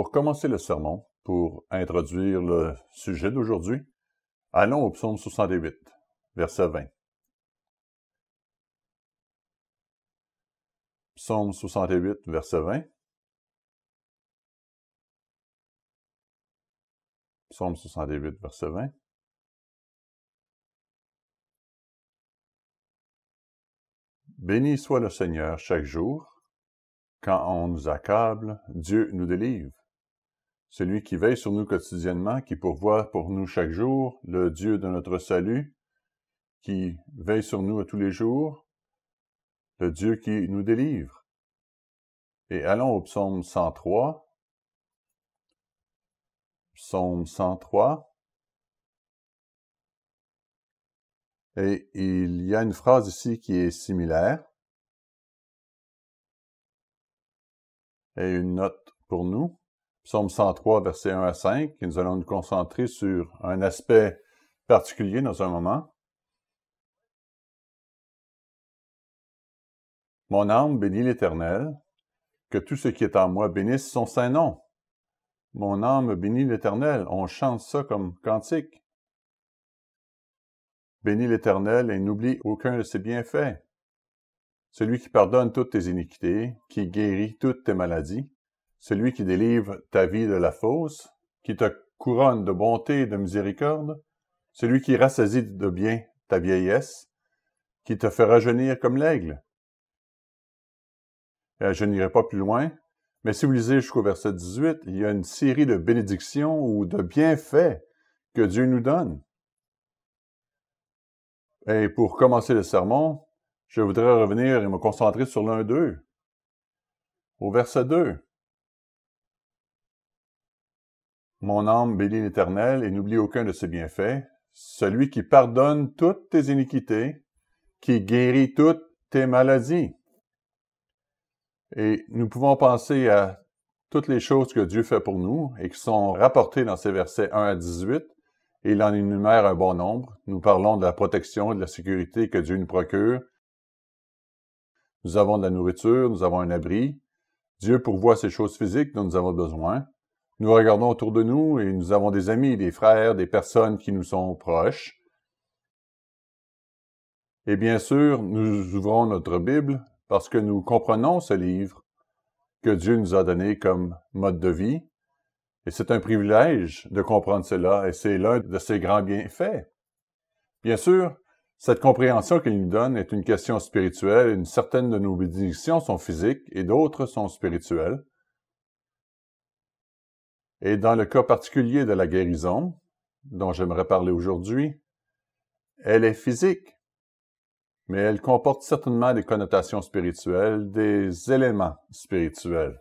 Pour commencer le sermon, pour introduire le sujet d'aujourd'hui, allons au psaume 68, verset 20. Psaume 68, verset 20. Psaume 68, verset 20. Béni soit le Seigneur chaque jour. Quand on nous accable, Dieu nous délivre. Celui qui veille sur nous quotidiennement, qui pourvoit pour nous chaque jour, le Dieu de notre salut, qui veille sur nous à tous les jours, le Dieu qui nous délivre. Et allons au psaume 103. Psaume 103. Et il y a une phrase ici qui est similaire. Et une note pour nous. Psaume 103, versets 1 à 5. Et nous allons nous concentrer sur un aspect particulier dans un moment. Mon âme bénit l'Éternel, que tout ce qui est en moi bénisse son saint nom. Mon âme bénit l'Éternel, on chante ça comme cantique. Bénis l'Éternel et n'oublie aucun de ses bienfaits. Celui qui pardonne toutes tes iniquités, qui guérit toutes tes maladies, celui qui délivre ta vie de la fosse, qui te couronne de bonté et de miséricorde, celui qui rassasie de bien ta vieillesse, qui te fait rajeunir comme l'aigle. Je n'irai pas plus loin, mais si vous lisez jusqu'au verset 18, il y a une série de bénédictions ou de bienfaits que Dieu nous donne. Et pour commencer le sermon, je voudrais revenir et me concentrer sur l'un d'eux. Au verset 2. Mon âme bénit l'Éternel et n'oublie aucun de ses bienfaits, celui qui pardonne toutes tes iniquités, qui guérit toutes tes maladies. Et nous pouvons penser à toutes les choses que Dieu fait pour nous et qui sont rapportées dans ces versets 1 à 18, et il en énumère un bon nombre. Nous parlons de la protection et de la sécurité que Dieu nous procure. Nous avons de la nourriture, nous avons un abri. Dieu pourvoit ces choses physiques dont nous avons besoin. Nous regardons autour de nous et nous avons des amis, des frères, des personnes qui nous sont proches. Et bien sûr, nous ouvrons notre Bible parce que nous comprenons ce livre que Dieu nous a donné comme mode de vie. Et c'est un privilège de comprendre cela, et c'est l'un de ses grands bienfaits. Bien sûr, cette compréhension qu'il nous donne est une question spirituelle. Une certaine de nos bénédictions sont physiques et d'autres sont spirituelles. Et dans le cas particulier de la guérison, dont j'aimerais parler aujourd'hui, elle est physique, mais elle comporte certainement des connotations spirituelles, des éléments spirituels.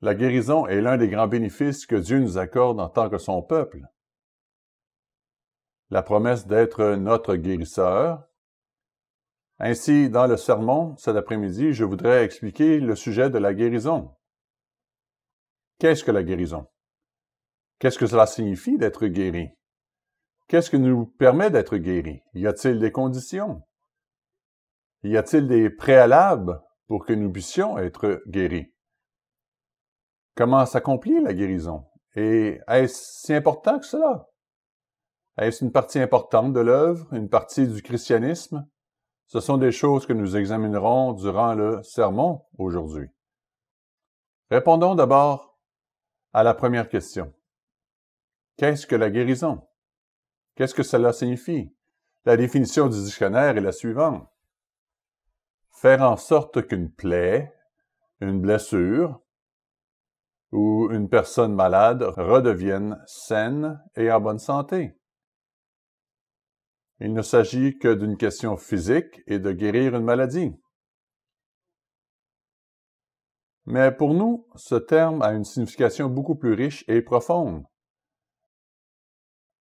La guérison est l'un des grands bénéfices que Dieu nous accorde en tant que son peuple. La promesse d'être notre guérisseur. Ainsi, dans le sermon, cet après-midi, je voudrais expliquer le sujet de la guérison. Qu'est-ce que la guérison? Qu'est-ce que cela signifie d'être guéri? Qu'est-ce qui nous permet d'être guéri? Y a-t-il des conditions? Y a-t-il des préalables pour que nous puissions être guéris? Comment s'accomplit la guérison? Et est-ce si important que cela? Est-ce une partie importante de l'œuvre, une partie du christianisme? Ce sont des choses que nous examinerons durant le sermon aujourd'hui. Répondons d'abord à la première question. Qu'est-ce que la guérison? Qu'est-ce que cela signifie? La définition du dictionnaire est la suivante. Faire en sorte qu'une plaie, une blessure ou une personne malade redevienne saine et en bonne santé. Il ne s'agit que d'une question physique et de guérir une maladie. Mais pour nous, ce terme a une signification beaucoup plus riche et profonde.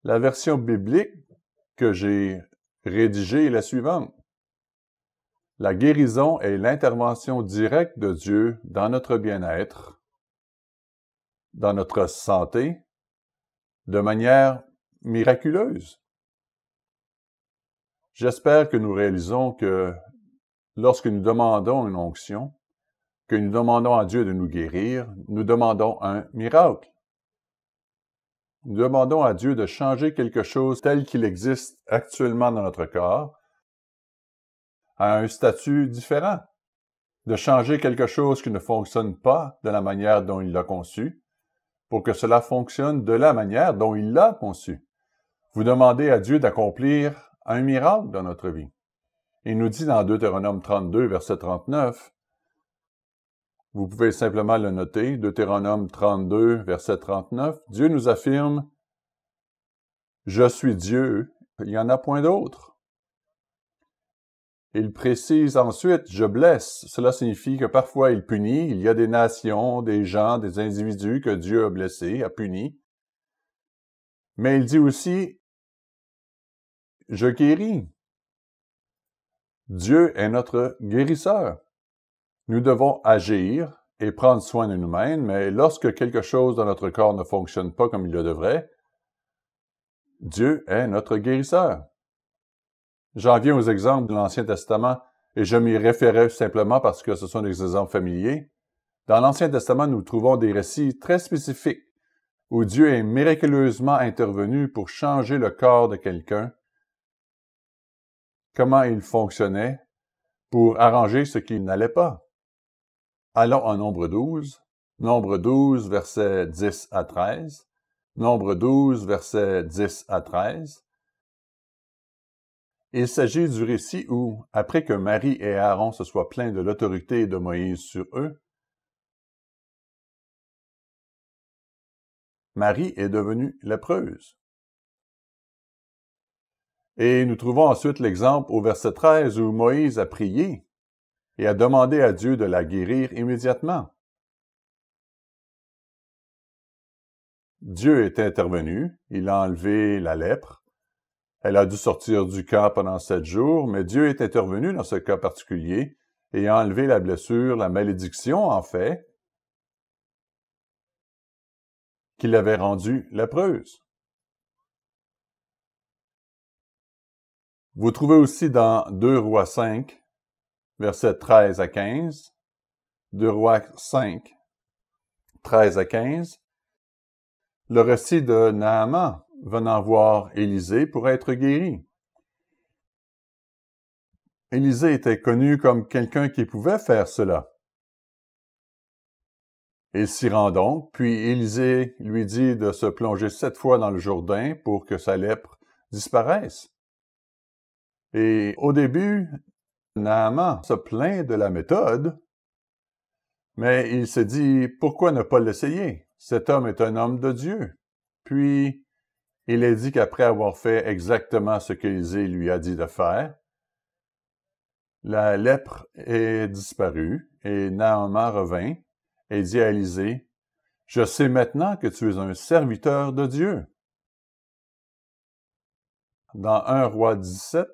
La version biblique que j'ai rédigée est la suivante. La guérison est l'intervention directe de Dieu dans notre bien-être, dans notre santé, de manière miraculeuse. J'espère que nous réalisons que lorsque nous demandons une onction, que nous demandons à Dieu de nous guérir, nous demandons un miracle. Nous demandons à Dieu de changer quelque chose tel qu'il existe actuellement dans notre corps à un statut différent, de changer quelque chose qui ne fonctionne pas de la manière dont il l'a conçu, pour que cela fonctionne de la manière dont il l'a conçu. Vous demandez à Dieu d'accomplir un miracle dans notre vie. Il nous dit dans Deutéronome 32, verset 39, vous pouvez simplement le noter, Deutéronome 32, verset 39, Dieu nous affirme « Je suis Dieu, il n'y en a point d'autre ». Il précise ensuite « Je blesse ». Cela signifie que parfois il punit, il y a des nations, des gens, des individus que Dieu a blessés, a punis. Mais il dit aussi « Je guéris ». Dieu est notre guérisseur. Nous devons agir et prendre soin de nous-mêmes, mais lorsque quelque chose dans notre corps ne fonctionne pas comme il le devrait, Dieu est notre guérisseur. J'en viens aux exemples de l'Ancien Testament, et je m'y référais simplement parce que ce sont des exemples familiers. Dans l'Ancien Testament, nous trouvons des récits très spécifiques où Dieu est miraculeusement intervenu pour changer le corps de quelqu'un, comment il fonctionnait, pour arranger ce qui n'allait pas. Allons en Nombre 12. Nombre 12, versets 10 à 13. Nombre 12, versets 10 à 13. Il s'agit du récit où, après que Marie et Aaron se soient plaints de l'autorité de Moïse sur eux, Marie est devenue lépreuse. Et nous trouvons ensuite l'exemple au verset 13 où Moïse a prié et a demandé à Dieu de la guérir immédiatement. Dieu est intervenu, il a enlevé la lèpre. Elle a dû sortir du camp pendant 7 jours, mais Dieu est intervenu dans ce cas particulier et a enlevé la blessure, la malédiction en fait, qui l'avait rendue lépreuse. Vous trouvez aussi dans 2 Rois 5, versets 13 à 15, 2 Rois 5, 13 à 15, le récit de Naaman venant voir Élisée pour être guéri. Élisée était connu comme quelqu'un qui pouvait faire cela. Il s'y rend donc, puis Élisée lui dit de se plonger 7 fois dans le Jourdain pour que sa lèpre disparaisse. Et au début, Naaman se plaint de la méthode, mais il se dit, pourquoi ne pas l'essayer? Cet homme est un homme de Dieu. Puis, il est dit qu'après avoir fait exactement ce qu'Élisée lui a dit de faire, la lèpre est disparue et Naaman revint et dit à Élisée, « Je sais maintenant que tu es un serviteur de Dieu. » Dans 1 Roi 17,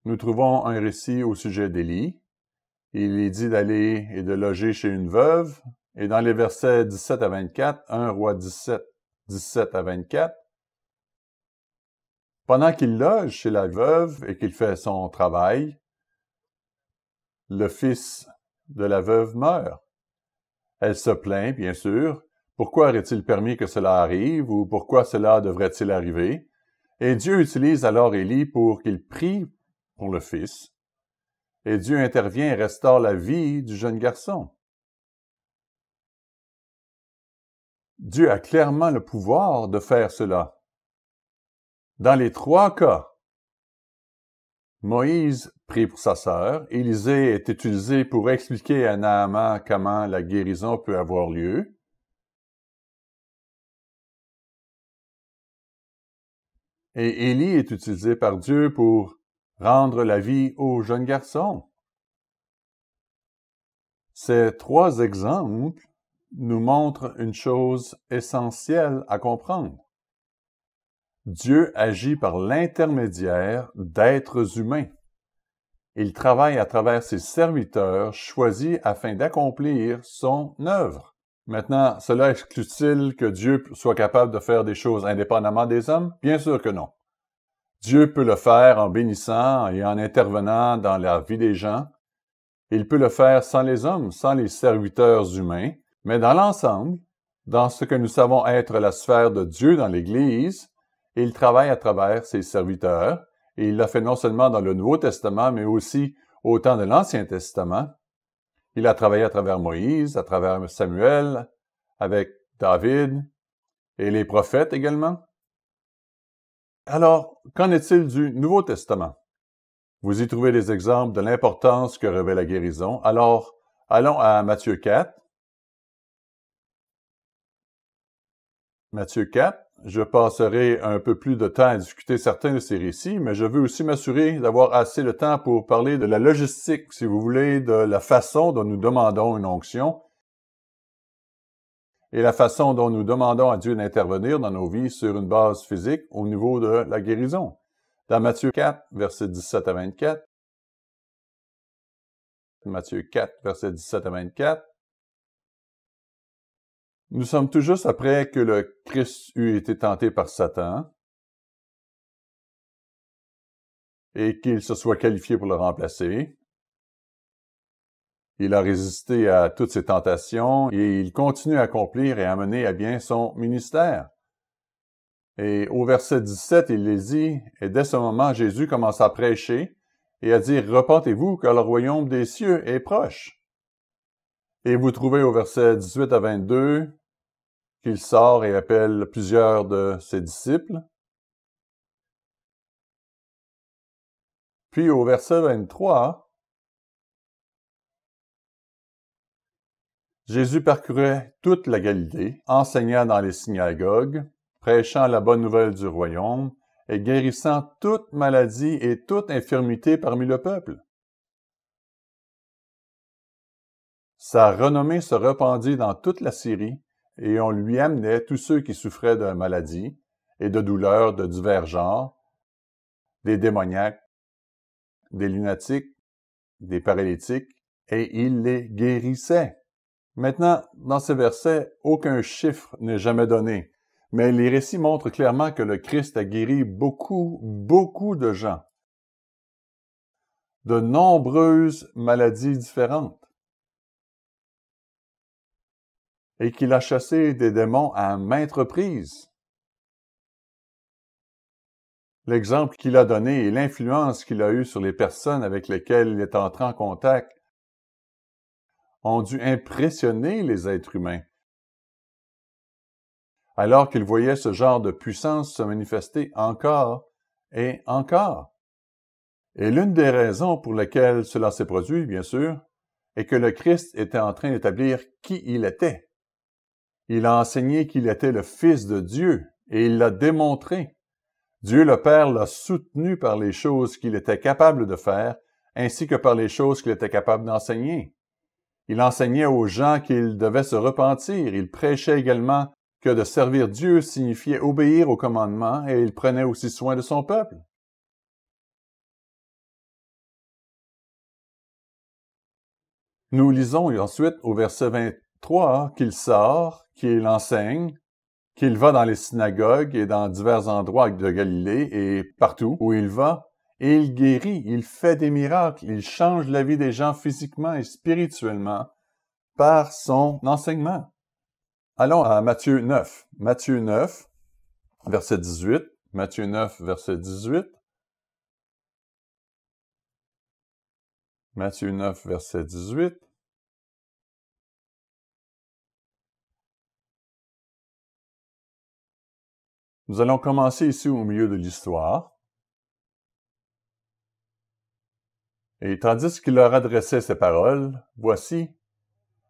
nous trouvons un récit au sujet d'Élie. Il est dit d'aller et de loger chez une veuve. Et dans les versets 17 à 24, 1 Roi 17, 17 à 24, pendant qu'il loge chez la veuve et qu'il fait son travail, le fils de la veuve meurt. Elle se plaint, bien sûr. Pourquoi aurait-il permis que cela arrive ou pourquoi cela devrait-il arriver? Et Dieu utilise alors Élie pour qu'il prie pour le fils. Et Dieu intervient et restaure la vie du jeune garçon. Dieu a clairement le pouvoir de faire cela. Dans les 3 cas, Moïse prie pour sa sœur, Élisée est utilisé pour expliquer à Naaman comment la guérison peut avoir lieu. Et Élie est utilisé par Dieu pour rendre la vie au jeune garçon. Ces 3 exemples nous montrent une chose essentielle à comprendre. Dieu agit par l'intermédiaire d'êtres humains. Il travaille à travers ses serviteurs choisis afin d'accomplir son œuvre. Maintenant, cela exclut-il que Dieu soit capable de faire des choses indépendamment des hommes? Bien sûr que non. Dieu peut le faire en bénissant et en intervenant dans la vie des gens, Il peut le faire sans les hommes, sans les serviteurs humains, mais dans l'ensemble, dans ce que nous savons être la sphère de Dieu dans l'Église, il travaille à travers ses serviteurs, et il l'a fait non seulement dans le Nouveau Testament, mais aussi au temps de l'Ancien Testament. Il a travaillé à travers Moïse, à travers Samuel, avec David et les prophètes également. Alors, qu'en est-il du Nouveau Testament? Vous y trouvez des exemples de l'importance que revêt la guérison. Alors, allons à Matthieu 4. Matthieu 4, je passerai un peu plus de temps à discuter certains de ces récits, mais je veux aussi m'assurer d'avoir assez de temps pour parler de la logistique, si vous voulez, de la façon dont nous demandons une onction et la façon dont nous demandons à Dieu d'intervenir dans nos vies sur une base physique au niveau de la guérison. Dans Matthieu 4, versets 17 à 24, Matthieu 4, versets 17 à 24, nous sommes tout juste après que le Christ eut été tenté par Satan et qu'il se soit qualifié pour le remplacer. Il a résisté à toutes ses tentations et il continue à accomplir et à mener à bien son ministère. Et au verset 17, il les dit, et dès ce moment, Jésus commença à prêcher et à dire, « Repentez-vous, car le royaume des cieux est proche. » Et vous trouvez au verset 18 à 22 qu'il sort et appelle plusieurs de ses disciples. Puis au verset 23, Jésus parcourait toute la Galilée, enseignant dans les synagogues, prêchant la bonne nouvelle du royaume et guérissant toute maladie et toute infirmité parmi le peuple. Sa renommée se répandit dans toute la Syrie, et on lui amenait tous ceux qui souffraient de maladies et de douleurs de divers genres, des démoniaques, des lunatiques, des paralytiques, et il les guérissait. Maintenant, dans ces versets, aucun chiffre n'est jamais donné, mais les récits montrent clairement que le Christ a guéri beaucoup de gens, de nombreuses maladies différentes, et qu'il a chassé des démons à maintes reprises. L'exemple qu'il a donné et l'influence qu'il a eue sur les personnes avec lesquelles il est entré en contact ont dû impressionner les êtres humains, alors qu'ils voyaient ce genre de puissance se manifester encore et encore. Et l'une des raisons pour lesquelles cela s'est produit, bien sûr, est que le Christ était en train d'établir qui il était. Il a enseigné qu'il était le Fils de Dieu, et il l'a démontré. Dieu le Père l'a soutenu par les choses qu'il était capable de faire, ainsi que par les choses qu'il était capable d'enseigner. Il enseignait aux gens qu'ils devaient se repentir. Il prêchait également que de servir Dieu signifiait obéir aux commandements, et il prenait aussi soin de son peuple. Nous lisons ensuite au verset 23 qu'il sort, qu'il enseigne, qu'il va dans les synagogues et dans divers endroits de Galilée et partout où il va, et il guérit, il fait des miracles, il change la vie des gens physiquement et spirituellement par son enseignement. Allons à Matthieu 9. Matthieu 9, verset 18. Matthieu 9, verset 18. Matthieu 9, verset 18. Nous allons commencer ici au milieu de l'histoire. Et tandis qu'il leur adressait ces paroles, voici,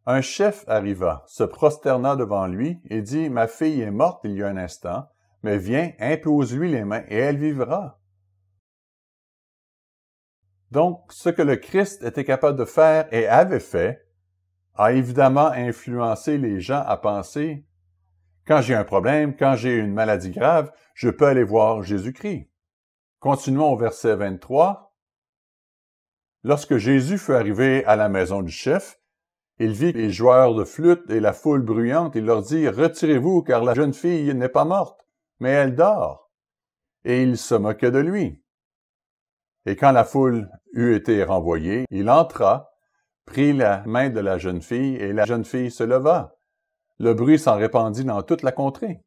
un chef arriva, se prosterna devant lui et dit, « Ma fille est morte il y a un instant, mais viens, impose-lui les mains et elle vivra. » Donc, ce que le Christ était capable de faire et avait fait a évidemment influencé les gens à penser, quand j'ai un problème, quand j'ai une maladie grave, je peux aller voir Jésus-Christ. Continuons au verset 23. Lorsque Jésus fut arrivé à la maison du chef, il vit les joueurs de flûte et la foule bruyante. Il leur dit, « Retirez-vous, car la jeune fille n'est pas morte, mais elle dort. » Et il se moquait de lui. Et quand la foule eut été renvoyée, il entra, prit la main de la jeune fille et la jeune fille se leva. Le bruit s'en répandit dans toute la contrée.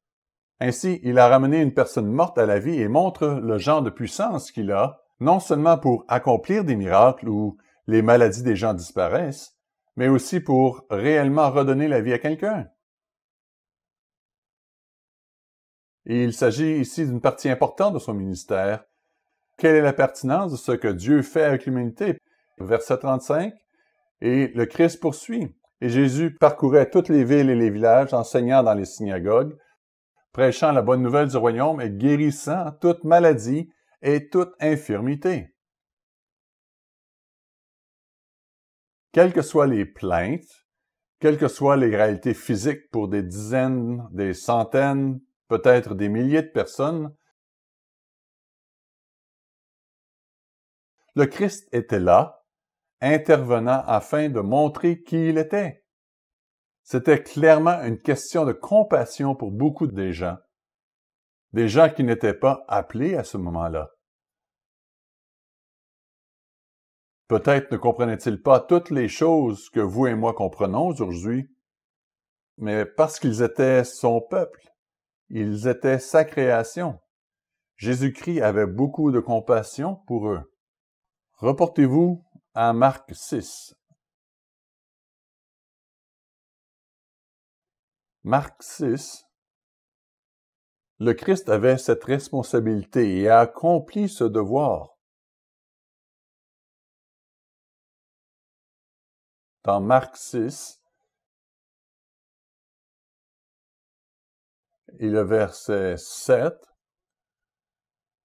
Ainsi, il a ramené une personne morte à la vie et montre le genre de puissance qu'il a, non seulement pour accomplir des miracles où les maladies des gens disparaissent, mais aussi pour réellement redonner la vie à quelqu'un. Et il s'agit ici d'une partie importante de son ministère. Quelle est la pertinence de ce que Dieu fait avec l'humanité? Verset 35, et le Christ poursuit. Et Jésus parcourait toutes les villes et les villages, enseignant dans les synagogues, prêchant la bonne nouvelle du royaume et guérissant toute maladie et toute infirmité. Quelles que soient les plaintes, quelles que soient les réalités physiques pour des dizaines, des centaines, peut-être des milliers de personnes, le Christ était là, intervenant afin de montrer qui il était. C'était clairement une question de compassion pour beaucoup des gens qui n'étaient pas appelés à ce moment-là. Peut-être ne comprenaient-ils pas toutes les choses que vous et moi comprenons aujourd'hui, mais parce qu'ils étaient son peuple, ils étaient sa création. Jésus-Christ avait beaucoup de compassion pour eux. Reportez-vous à Marc 6. Marc 6, le Christ avait cette responsabilité et a accompli ce devoir. Dans Marc 6, et le verset 7,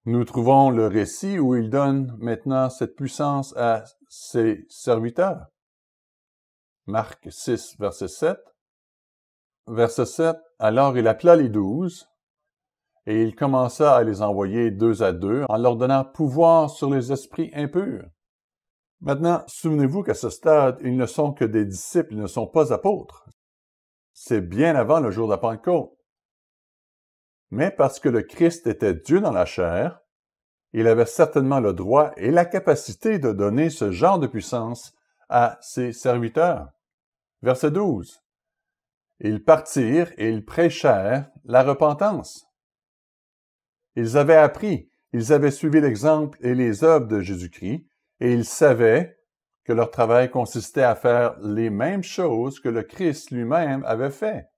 nous trouvons le récit où il donne maintenant cette puissance à ses serviteurs. Marc 6, verset 7. Verset 7, alors il appela les 12, et il commença à les envoyer 2 à 2, en leur donnant pouvoir sur les esprits impurs. Maintenant, souvenez-vous qu'à ce stade, ils ne sont que des disciples, ils ne sont pas apôtres. C'est bien avant le jour de la Pentecôte. Mais parce que le Christ était Dieu dans la chair, il avait certainement le droit et la capacité de donner ce genre de puissance à ses serviteurs. Verset 12. Ils partirent et ils prêchèrent la repentance. Ils avaient appris, ils avaient suivi l'exemple et les œuvres de Jésus-Christ, et ils savaient que leur travail consistait à faire les mêmes choses que le Christ lui-même avait fait.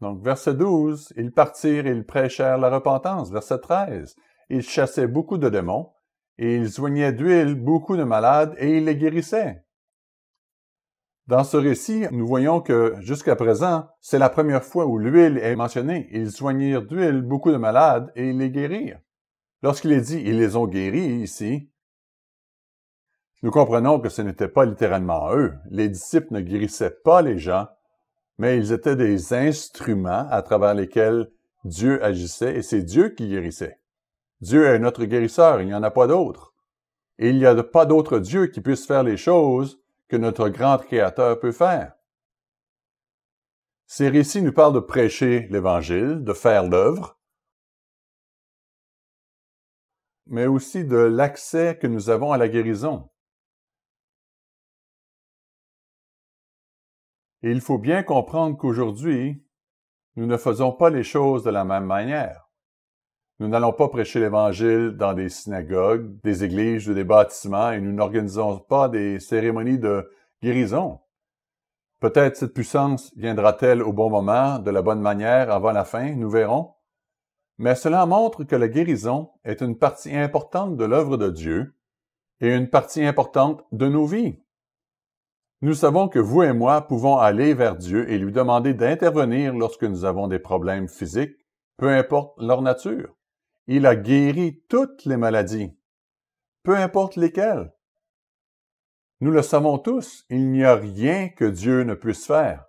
Donc, verset 12, ils partirent et ils prêchèrent la repentance. Verset 13, ils chassaient beaucoup de démons, et ils oignaient d'huile beaucoup de malades, et ils les guérissaient. Dans ce récit, nous voyons que, jusqu'à présent, c'est la première fois où l'huile est mentionnée. Ils soignirent d'huile beaucoup de malades et ils les guérirent. Lorsqu'il est dit « ils les ont guéris » ici, nous comprenons que ce n'était pas littéralement eux. Les disciples ne guérissaient pas les gens, mais ils étaient des instruments à travers lesquels Dieu agissait et c'est Dieu qui guérissait. Dieu est notre guérisseur, il n'y en a pas d'autre. Et il n'y a pas d'autre Dieu qui puisse faire les choses que notre grand Créateur peut faire. Ces récits nous parlent de prêcher l'Évangile, de faire l'œuvre, mais aussi de l'accès que nous avons à la guérison. Et il faut bien comprendre qu'aujourd'hui, nous ne faisons pas les choses de la même manière. Nous n'allons pas prêcher l'Évangile dans des synagogues, des églises ou des bâtiments et nous n'organisons pas des cérémonies de guérison. Peut-être cette puissance viendra-t-elle au bon moment, de la bonne manière, avant la fin, nous verrons. Mais cela montre que la guérison est une partie importante de l'œuvre de Dieu et une partie importante de nos vies. Nous savons que vous et moi pouvons aller vers Dieu et lui demander d'intervenir lorsque nous avons des problèmes physiques, peu importe leur nature. Il a guéri toutes les maladies, peu importe lesquelles. Nous le savons tous, il n'y a rien que Dieu ne puisse faire.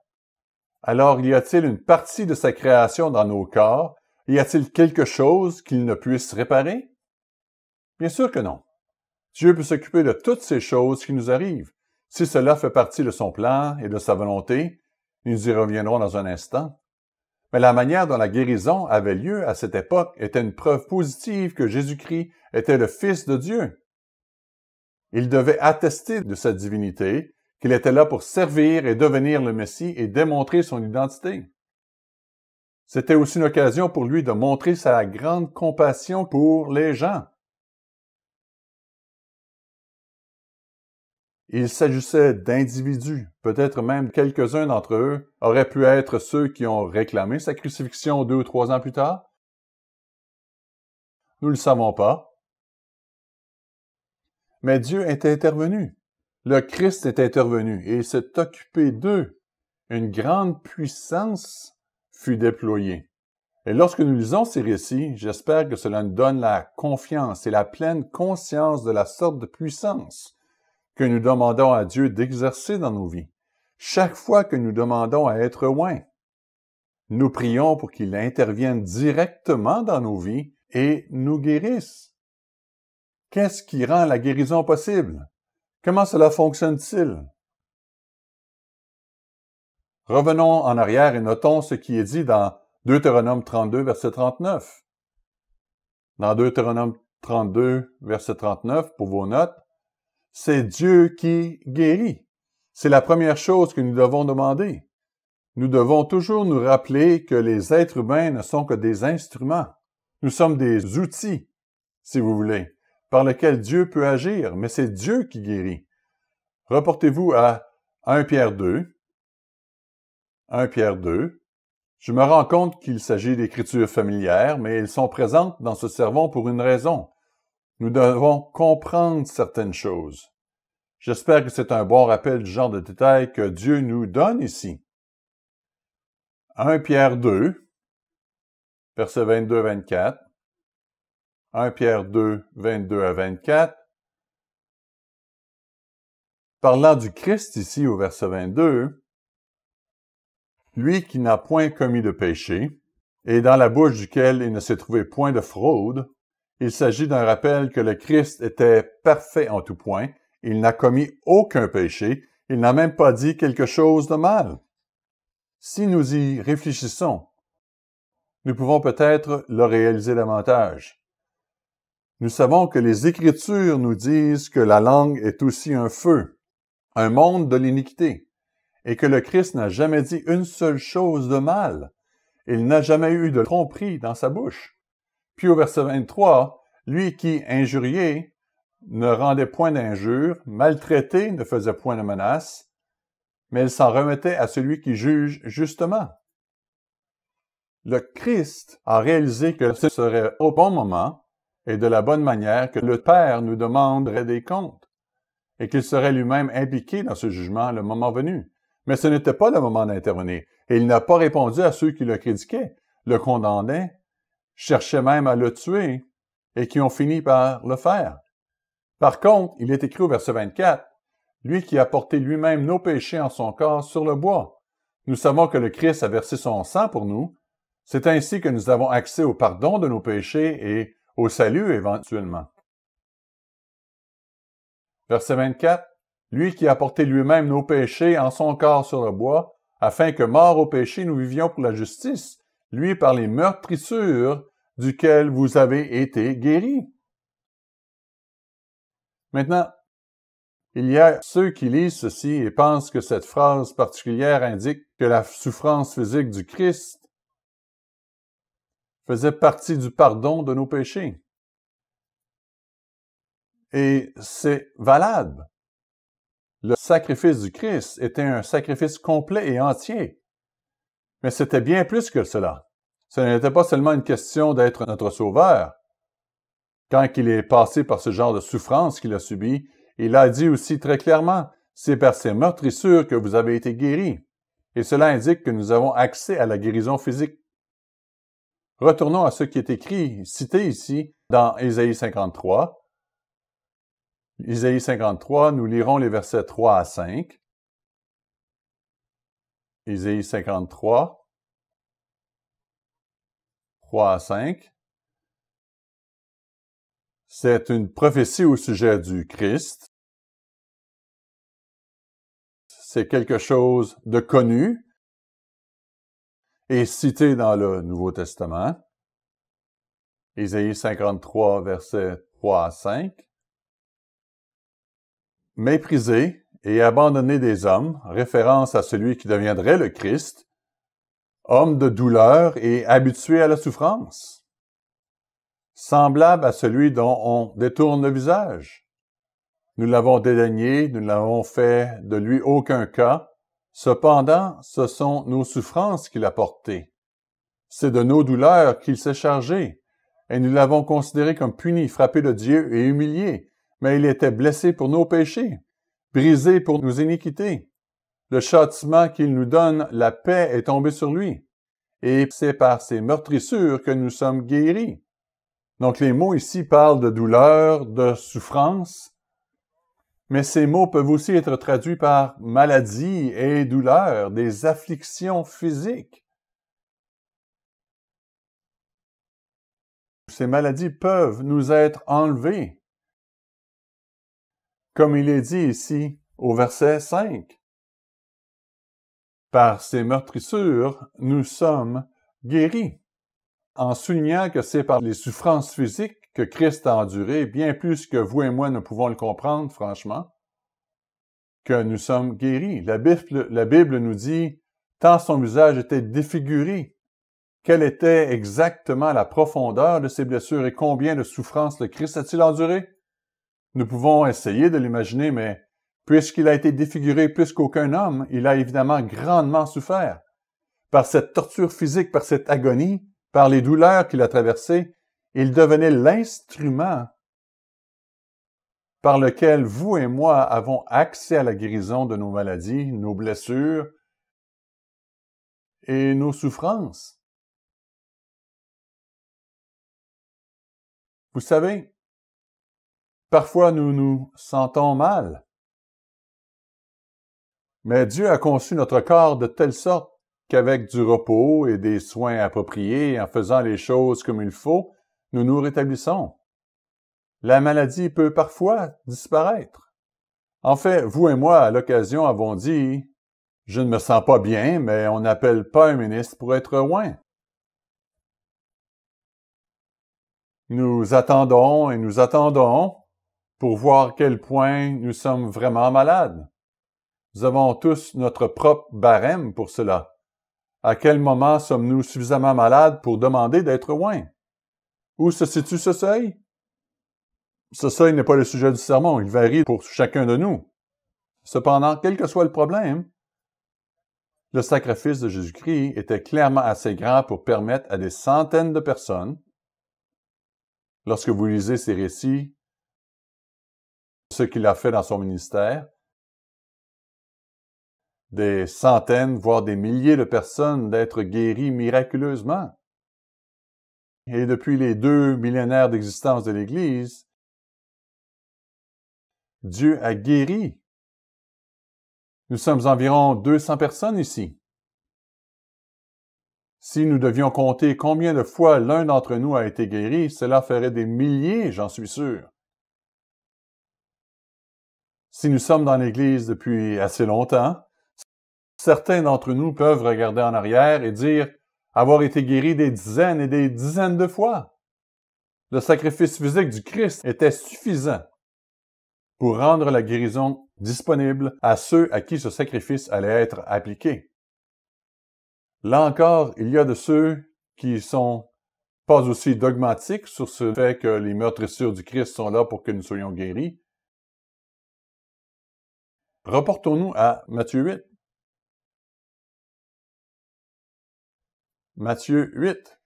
Alors, y a-t-il une partie de sa création dans nos corps? Y a-t-il quelque chose qu'il ne puisse réparer? Bien sûr que non. Dieu peut s'occuper de toutes ces choses qui nous arrivent. Si cela fait partie de son plan et de sa volonté, nous y reviendrons dans un instant. Mais la manière dont la guérison avait lieu à cette époque était une preuve positive que Jésus-Christ était le Fils de Dieu. Il devait attester de sa divinité, qu'il était là pour servir et devenir le Messie et démontrer son identité. C'était aussi une occasion pour lui de montrer sa grande compassion pour les gens. Il s'agissait d'individus, peut-être même quelques-uns d'entre eux auraient pu être ceux qui ont réclamé sa crucifixion 2 ou 3 ans plus tard. Nous ne le savons pas. Mais Dieu est intervenu. Le Christ est intervenu et il s'est occupé d'eux. Une grande puissance fut déployée. Et lorsque nous lisons ces récits, j'espère que cela nous donne la confiance et la pleine conscience de la sorte de puissance que nous demandons à Dieu d'exercer dans nos vies. Chaque fois que nous demandons à être loin, nous prions pour qu'il intervienne directement dans nos vies et nous guérisse. Qu'est-ce qui rend la guérison possible? Comment cela fonctionne-t-il? Revenons en arrière et notons ce qui est dit dans Deutéronome 32, verset 39. Dans Deutéronome 32, verset 39, pour vos notes, c'est Dieu qui guérit. C'est la première chose que nous devons demander. Nous devons toujours nous rappeler que les êtres humains ne sont que des instruments. Nous sommes des outils, si vous voulez, par lesquels Dieu peut agir, mais c'est Dieu qui guérit. Reportez-vous à 1 Pierre 2. 1 Pierre 2. Je me rends compte qu'il s'agit d'écritures familières, mais elles sont présentes dans ce sermon pour une raison. Nous devons comprendre certaines choses. J'espère que c'est un bon rappel du genre de détails que Dieu nous donne ici. 1 Pierre 2, versets 22-24. 1 Pierre 2, 22 à 24. Parlant du Christ ici au verset 22, lui qui n'a point commis de péché, et dans la bouche duquel il ne s'est trouvé point de fraude, il s'agit d'un rappel que le Christ était parfait en tout point, il n'a commis aucun péché, il n'a même pas dit quelque chose de mal. Si nous y réfléchissons, nous pouvons peut-être le réaliser davantage. Nous savons que les Écritures nous disent que la langue est aussi un feu, un monde de l'iniquité, et que le Christ n'a jamais dit une seule chose de mal. Il n'a jamais eu de tromperie dans sa bouche. Puis au verset 23, lui qui injuriait ne rendait point d'injure, maltraité ne faisait point de menace, mais il s'en remettait à celui qui juge justement. Le Christ a réalisé que ce serait au bon moment et de la bonne manière que le Père nous demanderait des comptes, et qu'il serait lui-même impliqué dans ce jugement le moment venu. Mais ce n'était pas le moment d'intervenir, et il n'a pas répondu à ceux qui le critiquaient, le condamnaient, cherchaient même à le tuer, et qui ont fini par le faire. Par contre, il est écrit au verset 24, « Lui qui a porté lui-même nos péchés en son corps sur le bois. » Nous savons que le Christ a versé son sang pour nous. C'est ainsi que nous avons accès au pardon de nos péchés et au salut éventuellement. Verset 24, « Lui qui a porté lui-même nos péchés en son corps sur le bois, afin que, morts au péché, nous vivions pour la justice, lui par les meurtrissures duquel vous avez été guéris. » Maintenant, il y a ceux qui lisent ceci et pensent que cette phrase particulière indique que la souffrance physique du Christ faisait partie du pardon de nos péchés. Et c'est valable. Le sacrifice du Christ était un sacrifice complet et entier. Mais c'était bien plus que cela. Ce n'était pas seulement une question d'être notre sauveur. Quand il est passé par ce genre de souffrance qu'il a subi, il a dit aussi très clairement, « C'est par ces meurtrissures que vous avez été guéris. » Et cela indique que nous avons accès à la guérison physique. Retournons à ce qui est écrit, cité ici, dans Ésaïe 53. Ésaïe 53, nous lirons les versets 3 à 5. Ésaïe 53, 3 à 5. C'est une prophétie au sujet du Christ. C'est quelque chose de connu et cité dans le Nouveau Testament. Ésaïe 53, versets 3 à 5. mépriser et abandonner des hommes, référence à celui qui deviendrait le Christ, homme de douleur et habitué à la souffrance, semblable à celui dont on détourne le visage. Nous l'avons dédaigné, nous n'avons fait de lui aucun cas. Cependant, ce sont nos souffrances qu'il a portées. C'est de nos douleurs qu'il s'est chargé, et nous l'avons considéré comme puni, frappé de Dieu et humilié. Mais il était blessé pour nos péchés, brisé pour nos iniquités. Le châtiment qu'il nous donne, la paix est tombée sur lui. Et c'est par ses meurtrissures que nous sommes guéris. Donc les mots ici parlent de douleur, de souffrance, mais ces mots peuvent aussi être traduits par maladie et douleur, des afflictions physiques. Ces maladies peuvent nous être enlevées, comme il est dit ici au verset 5. Par ces meurtrissures, nous sommes guéris, en soulignant que c'est par les souffrances physiques que Christ a enduré, bien plus que vous et moi ne pouvons le comprendre, franchement, que nous sommes guéris. La Bible nous dit, tant son visage était défiguré, quelle était exactement la profondeur de ses blessures et combien de souffrances le Christ a-t-il enduré? Nous pouvons essayer de l'imaginer, mais puisqu'il a été défiguré plus qu'aucun homme, il a évidemment grandement souffert. Par cette torture physique, par cette agonie, par les douleurs qu'il a traversées, il devenait l'instrument par lequel vous et moi avons accès à la guérison de nos maladies, nos blessures et nos souffrances. Vous savez, parfois nous nous sentons mal, mais Dieu a conçu notre corps de telle sorte qu'avec du repos et des soins appropriés, en faisant les choses comme il faut, nous nous rétablissons. La maladie peut parfois disparaître. En fait, vous et moi, à l'occasion, avons dit « Je ne me sens pas bien, mais on n'appelle pas un ministre pour être oint. » Nous attendons et nous attendons pour voir à quel point nous sommes vraiment malades. Nous avons tous notre propre barème pour cela. À quel moment sommes-nous suffisamment malades pour demander d'être oints? Où se situe ce seuil? Ce seuil n'est pas le sujet du sermon, il varie pour chacun de nous. Cependant, quel que soit le problème, le sacrifice de Jésus-Christ était clairement assez grand pour permettre à des centaines de personnes, lorsque vous lisez ces récits, ce qu'il a fait dans son ministère, des centaines, voire des milliers de personnes d'être guéries miraculeusement. Et depuis les 2 millénaires d'existence de l'Église, Dieu a guéri. Nous sommes environ 200 personnes ici. Si nous devions compter combien de fois l'un d'entre nous a été guéri, cela ferait des milliers, j'en suis sûr. Si nous sommes dans l'Église depuis assez longtemps, certains d'entre nous peuvent regarder en arrière et dire avoir été guéris des dizaines et des dizaines de fois. Le sacrifice physique du Christ était suffisant pour rendre la guérison disponible à ceux à qui ce sacrifice allait être appliqué. Là encore, il y a de ceux qui sont pas aussi dogmatiques sur ce fait que les meurtrissures du Christ sont là pour que nous soyons guéris. Reportons-nous à Matthieu 8. Matthieu 8.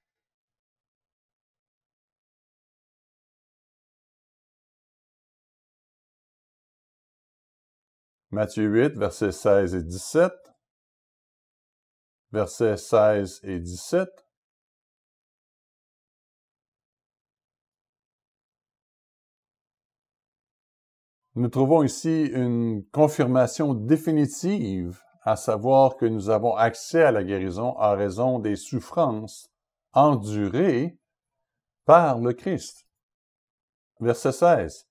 Matthieu 8, versets 16 et 17. Versets 16 et 17. Nous trouvons ici une confirmation définitive, à savoir que nous avons accès à la guérison à raison des souffrances endurées par le Christ. Verset 16.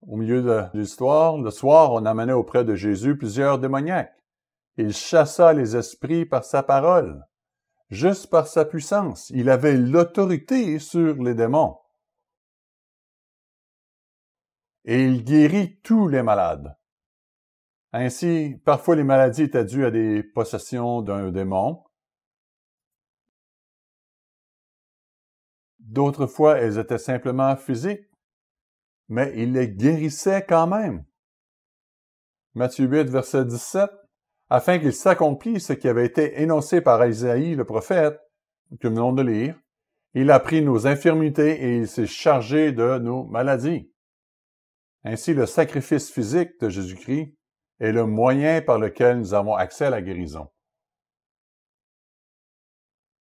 Au milieu de l'histoire, le soir, on amenait auprès de Jésus plusieurs démoniaques. Il chassa les esprits par sa parole, juste par sa puissance. Il avait l'autorité sur les démons. et il guérit tous les malades. Ainsi, parfois les maladies étaient dues à des possessions d'un démon. D'autres fois, elles étaient simplement physiques, mais il les guérissait quand même. Matthieu 8, verset 17, « Afin qu'il s'accomplisse ce qui avait été énoncé par Isaïe le prophète, que nous venons de lire, il a pris nos infirmités et il s'est chargé de nos maladies. » Ainsi, le sacrifice physique de Jésus-Christ est le moyen par lequel nous avons accès à la guérison.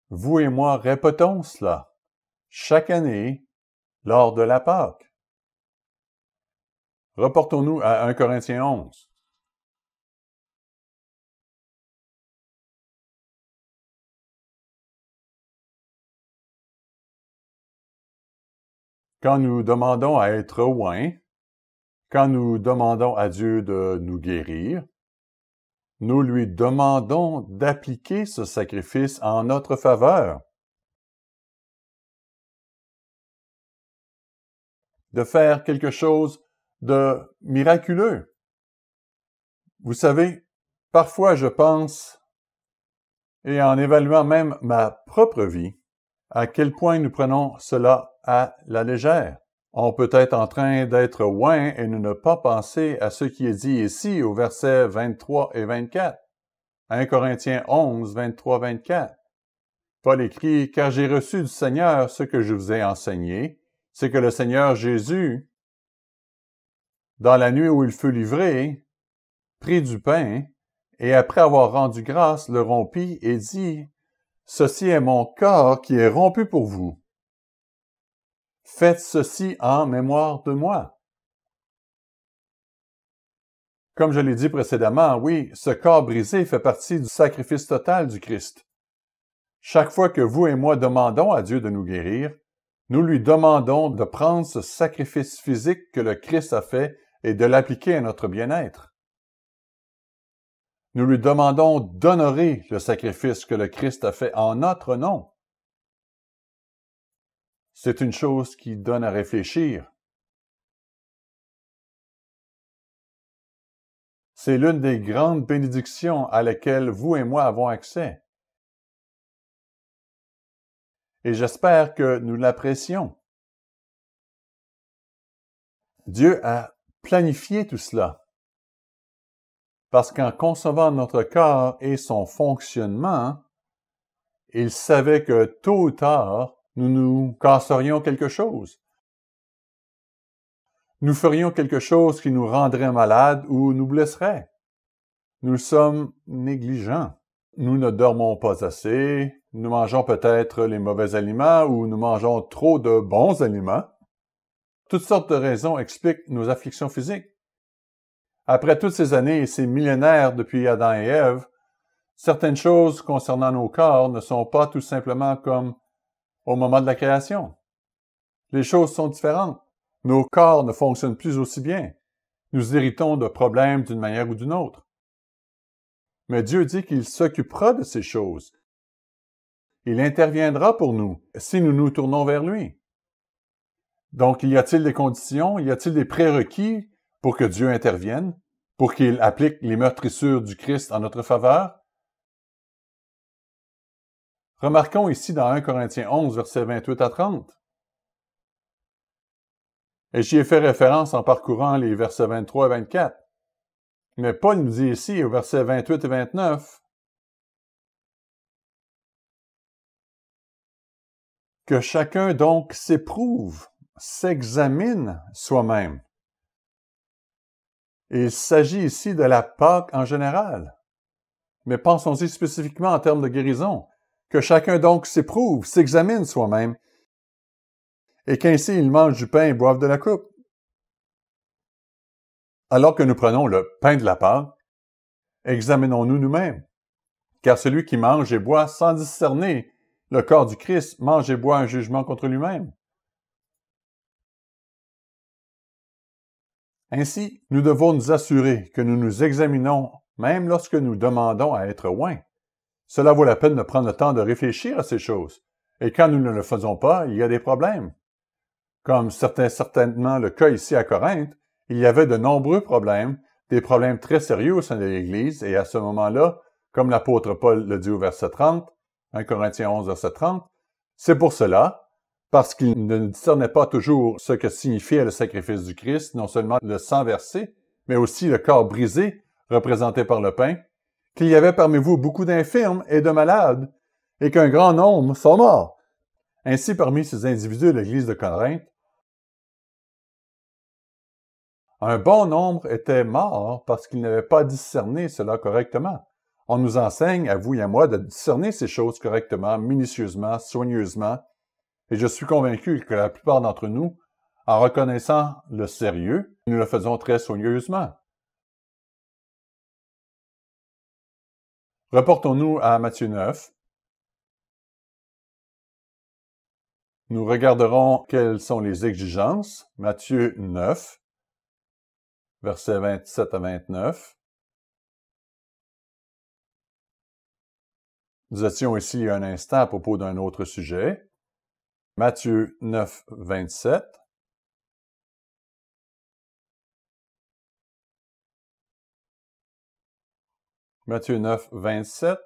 Vous et moi répétons cela chaque année lors de la Pâque. Reportons-nous à 1 Corinthiens 11. Quand nous demandons à être oints, quand nous demandons à Dieu de nous guérir, nous lui demandons d'appliquer ce sacrifice en notre faveur, de faire quelque chose de miraculeux. Vous savez, parfois je pense, et en évaluant même ma propre vie, à quel point nous prenons cela à la légère. On peut être en train d'être oint et ne pas penser à ce qui est dit ici au verset 23 et 24. 1 Corinthiens 11, 23-24. Paul écrit, « Car j'ai reçu du Seigneur ce que je vous ai enseigné, c'est que le Seigneur Jésus, dans la nuit où il fut livré, prit du pain, et après avoir rendu grâce, le rompit et dit, « Ceci est mon corps qui est rompu pour vous. Faites ceci en mémoire de moi. » Comme je l'ai dit précédemment, oui, ce corps brisé fait partie du sacrifice total du Christ. Chaque fois que vous et moi demandons à Dieu de nous guérir, nous lui demandons de prendre ce sacrifice physique que le Christ a fait et de l'appliquer à notre bien-être. Nous lui demandons d'honorer le sacrifice que le Christ a fait en notre nom. C'est une chose qui donne à réfléchir. C'est l'une des grandes bénédictions à laquelle vous et moi avons accès. Et j'espère que nous l'apprécions. Dieu a planifié tout cela. Parce qu'en concevant notre corps et son fonctionnement, il savait que tôt ou tard, nous nous casserions quelque chose. Nous ferions quelque chose qui nous rendrait malades ou nous blesserait. Nous sommes négligents. Nous ne dormons pas assez, nous mangeons peut-être les mauvais aliments ou nous mangeons trop de bons aliments. Toutes sortes de raisons expliquent nos afflictions physiques. Après toutes ces années et ces millénaires depuis Adam et Ève, certaines choses concernant nos corps ne sont pas tout simplement comme au moment de la création. Les choses sont différentes. Nos corps ne fonctionnent plus aussi bien. Nous héritons de problèmes d'une manière ou d'une autre. Mais Dieu dit qu'il s'occupera de ces choses. Il interviendra pour nous si nous nous tournons vers lui. Donc, y a-t-il des conditions, y a-t-il des prérequis pour que Dieu intervienne, pour qu'il applique les meurtrissures du Christ en notre faveur? Remarquons ici dans 1 Corinthiens 11, versets 28 à 30. Et j'y ai fait référence en parcourant les versets 23 et 24. Mais Paul nous dit ici, au verset 28 et 29, que chacun donc s'éprouve, s'examine soi-même. Et il s'agit ici de la Pâque en général. Mais pensons-y spécifiquement en termes de guérison. Que chacun donc s'éprouve, s'examine soi-même, et qu'ainsi il mange du pain et boive de la coupe. Alors que nous prenons le pain de la Pâque, examinons-nous nous-mêmes. Car celui qui mange et boit sans discerner le corps du Christ mange et boit un jugement contre lui-même. Ainsi, nous devons nous assurer que nous nous examinons même lorsque nous demandons à être oints. Cela vaut la peine de prendre le temps de réfléchir à ces choses. Et quand nous ne le faisons pas, il y a des problèmes. Comme certainement le cas ici à Corinthe, Il y avait de nombreux problèmes, des problèmes très sérieux au sein de l'Église, et à ce moment-là, comme l'apôtre Paul le dit au verset 30, 1 Corinthiens 11, verset 30, c'est pour cela, parce qu'il ne discernait pas toujours ce que signifiait le sacrifice du Christ, non seulement le sang versé, mais aussi le corps brisé, représenté par le pain, qu'il y avait parmi vous beaucoup d'infirmes et de malades, et qu'un grand nombre sont morts. Ainsi, parmi ces individus de l'Église de Corinthe, un bon nombre étaient morts parce qu'ils n'avaient pas discerné cela correctement. On nous enseigne, à vous et à moi, de discerner ces choses correctement, minutieusement, soigneusement, et je suis convaincu que la plupart d'entre nous, en reconnaissant le sérieux, nous le faisons très soigneusement. Reportons-nous à Matthieu 9. Nous regarderons quelles sont les exigences. Matthieu 9, versets 27 à 29. Nous étions ici il y a un instant à propos d'un autre sujet. Matthieu 9, 27. Matthieu 9, 27.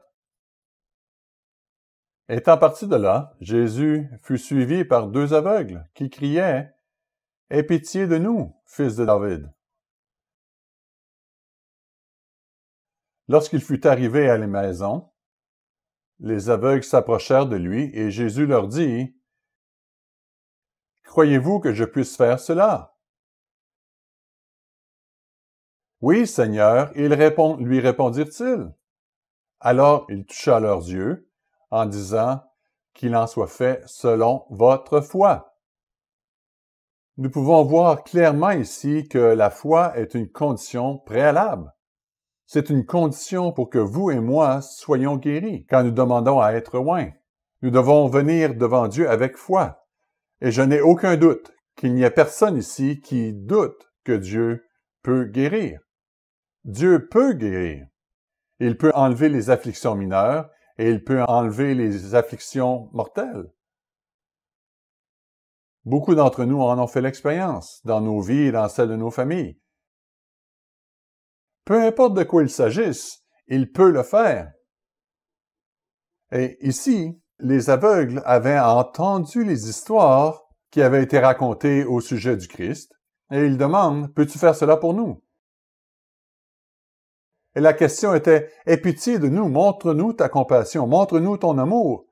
Étant parti de là, Jésus fut suivi par deux aveugles qui criaient « Aie pitié de nous, fils de David !» Lorsqu'il fut arrivé à la maison, les aveugles s'approchèrent de lui et Jésus leur dit « Croyez-vous que je puisse faire cela? » « Oui, Seigneur, lui répondirent-ils. Alors il toucha leurs yeux en disant qu'il en soit fait selon votre foi. Nous pouvons voir clairement ici que la foi est une condition préalable. C'est une condition pour que vous et moi soyons guéris quand nous demandons à être oints. Nous devons venir devant Dieu avec foi. Et je n'ai aucun doute qu'il n'y ait personne ici qui doute que Dieu peut guérir. Dieu peut guérir. Il peut enlever les afflictions mineures et il peut enlever les afflictions mortelles. Beaucoup d'entre nous en ont fait l'expérience dans nos vies et dans celles de nos familles. Peu importe de quoi il s'agisse, il peut le faire. Et ici, les aveugles avaient entendu les histoires qui avaient été racontées au sujet du Christ, et ils demandent « Peux-tu faire cela pour nous? » Et la question était « Aie pitié de nous, montre-nous ta compassion, montre-nous ton amour. »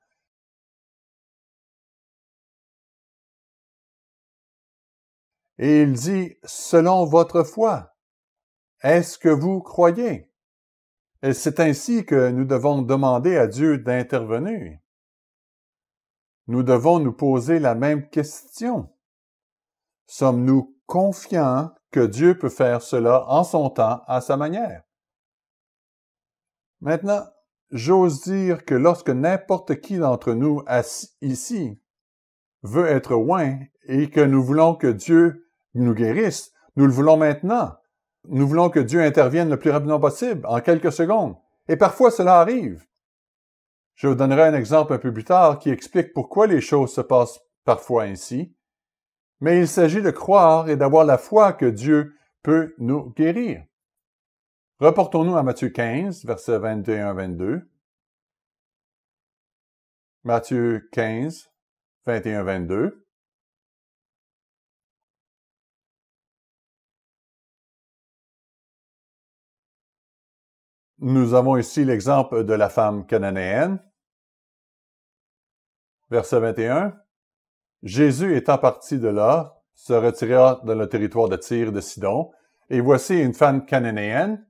Et il dit « Selon votre foi, est-ce que vous croyez? » Et c'est ainsi que nous devons demander à Dieu d'intervenir. Nous devons nous poser la même question. Sommes-nous confiants que Dieu peut faire cela en son temps, à sa manière? Maintenant, j'ose dire que lorsque n'importe qui d'entre nous ici veut être oint et que nous voulons que Dieu nous guérisse, nous le voulons maintenant. Nous voulons que Dieu intervienne le plus rapidement possible, en quelques secondes. Et parfois, cela arrive. Je vous donnerai un exemple un peu plus tard qui explique pourquoi les choses se passent parfois ainsi. Mais il s'agit de croire et d'avoir la foi que Dieu peut nous guérir. Reportons-nous à Matthieu 15, versets 21 à 22. Matthieu 15, 21 à 22. Nous avons ici l'exemple de la femme cananéenne. Verset 21. Jésus étant parti de là, se retira dans le territoire de Tyr et de Sidon, et voici une femme cananéenne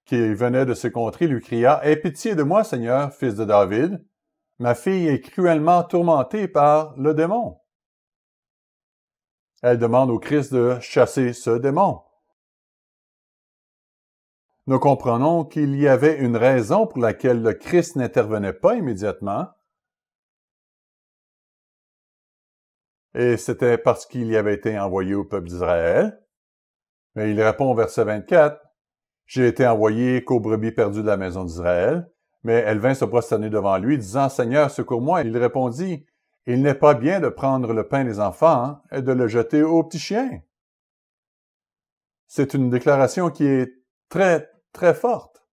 qui venait de ce contrée lui cria « Aie pitié de moi, Seigneur, fils de David, ma fille est cruellement tourmentée par le démon. » Elle demande au Christ de chasser ce démon. Nous comprenons qu'il y avait une raison pour laquelle le Christ n'intervenait pas immédiatement, et c'était parce qu'il y avait été envoyé au peuple d'Israël. Mais il répond au verset 24, « J'ai été envoyé qu'aux brebis perdues de la maison d'Israël. » Mais elle vint se prosterner devant lui, disant, « Seigneur, secours-moi. » Il répondit, « Il n'est pas bien de prendre le pain des enfants et de le jeter aux petits chiens. » C'est une déclaration qui est très, très forte.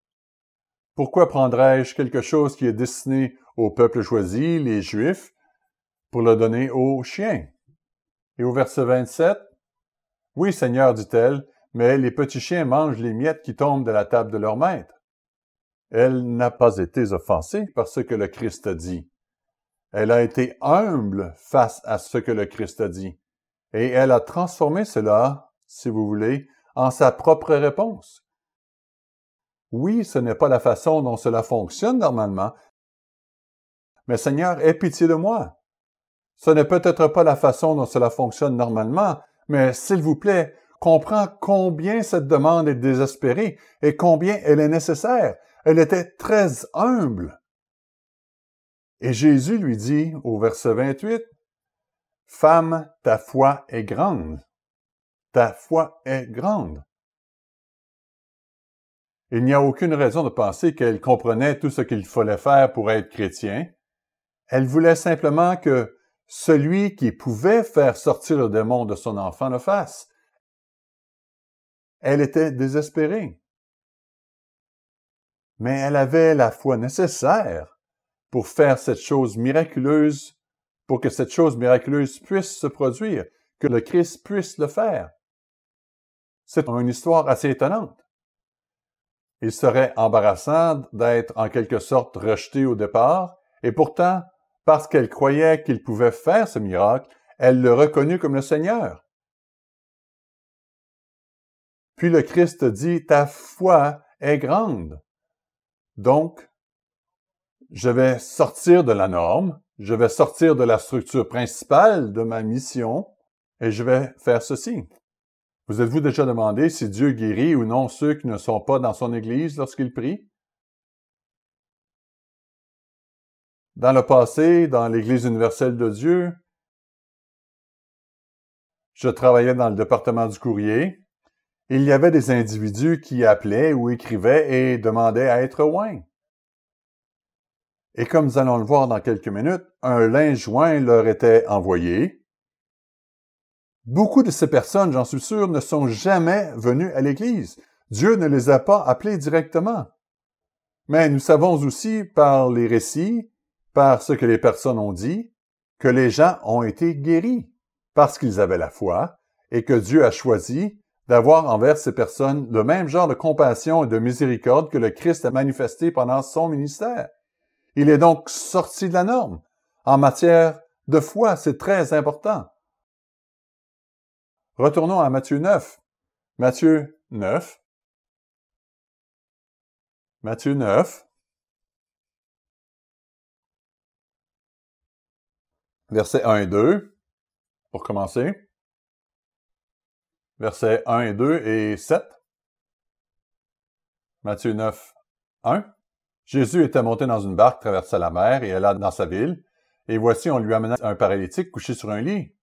Pourquoi prendrais-je quelque chose qui est destiné au peuple choisi, les Juifs, pour le donner aux chiens? Et au verset 27, « Oui, Seigneur, dit-elle, mais les petits chiens mangent les miettes qui tombent de la table de leur maître. » Elle n'a pas été offensée par ce que le Christ a dit. Elle a été humble face à ce que le Christ a dit. Et elle a transformé cela, si vous voulez, en sa propre réponse. Oui, ce n'est pas la façon dont cela fonctionne normalement, mais Seigneur, aie pitié de moi. Ce n'est peut-être pas la façon dont cela fonctionne normalement, mais s'il vous plaît, comprends combien cette demande est désespérée et combien elle est nécessaire. Elle était très humble. Et Jésus lui dit au verset 28, « Femme, ta foi est grande. Ta foi est grande. » Il n'y a aucune raison de penser qu'elle comprenait tout ce qu'il fallait faire pour être chrétien. Elle voulait simplement que celui qui pouvait faire sortir le démon de son enfant le fasse. Elle était désespérée. Mais elle avait la foi nécessaire pour faire cette chose miraculeuse, pour que cette chose miraculeuse puisse se produire, que le Christ puisse le faire. C'est une histoire assez étonnante. Il serait embarrassant d'être en quelque sorte rejeté au départ, et pourtant, parce qu'elle croyait qu'il pouvait faire ce miracle, elle le reconnut comme le Seigneur. Puis le Christ dit, « Ta foi est grande. » Donc, je vais sortir de la norme, je vais sortir de la structure principale de ma mission, et je vais faire ceci. Vous êtes-vous déjà demandé si Dieu guérit ou non ceux qui ne sont pas dans son Église lorsqu'il prie? Dans le passé, dans l'Église universelle de Dieu, je travaillais dans le département du courrier. Il y avait des individus qui appelaient ou écrivaient et demandaient à être oints. Et comme nous allons le voir dans quelques minutes, un linge joint leur était envoyé. Beaucoup de ces personnes, j'en suis sûr, ne sont jamais venues à l'Église. Dieu ne les a pas appelés directement. Mais nous savons aussi par les récits, par ce que les personnes ont dit, que les gens ont été guéris parce qu'ils avaient la foi et que Dieu a choisi d'avoir envers ces personnes le même genre de compassion et de miséricorde que le Christ a manifesté pendant son ministère. Il est donc sorti de la norme. En matière de foi, c'est très important. Retournons à Matthieu 9. Matthieu 9. Matthieu 9. Versets 1 et 2. Pour commencer. Versets 1 et 2 et 7. Matthieu 9, 1. Jésus était monté dans une barque, traversa la mer et alla dans sa ville. Et voici, on lui amena un paralytique couché sur un lit.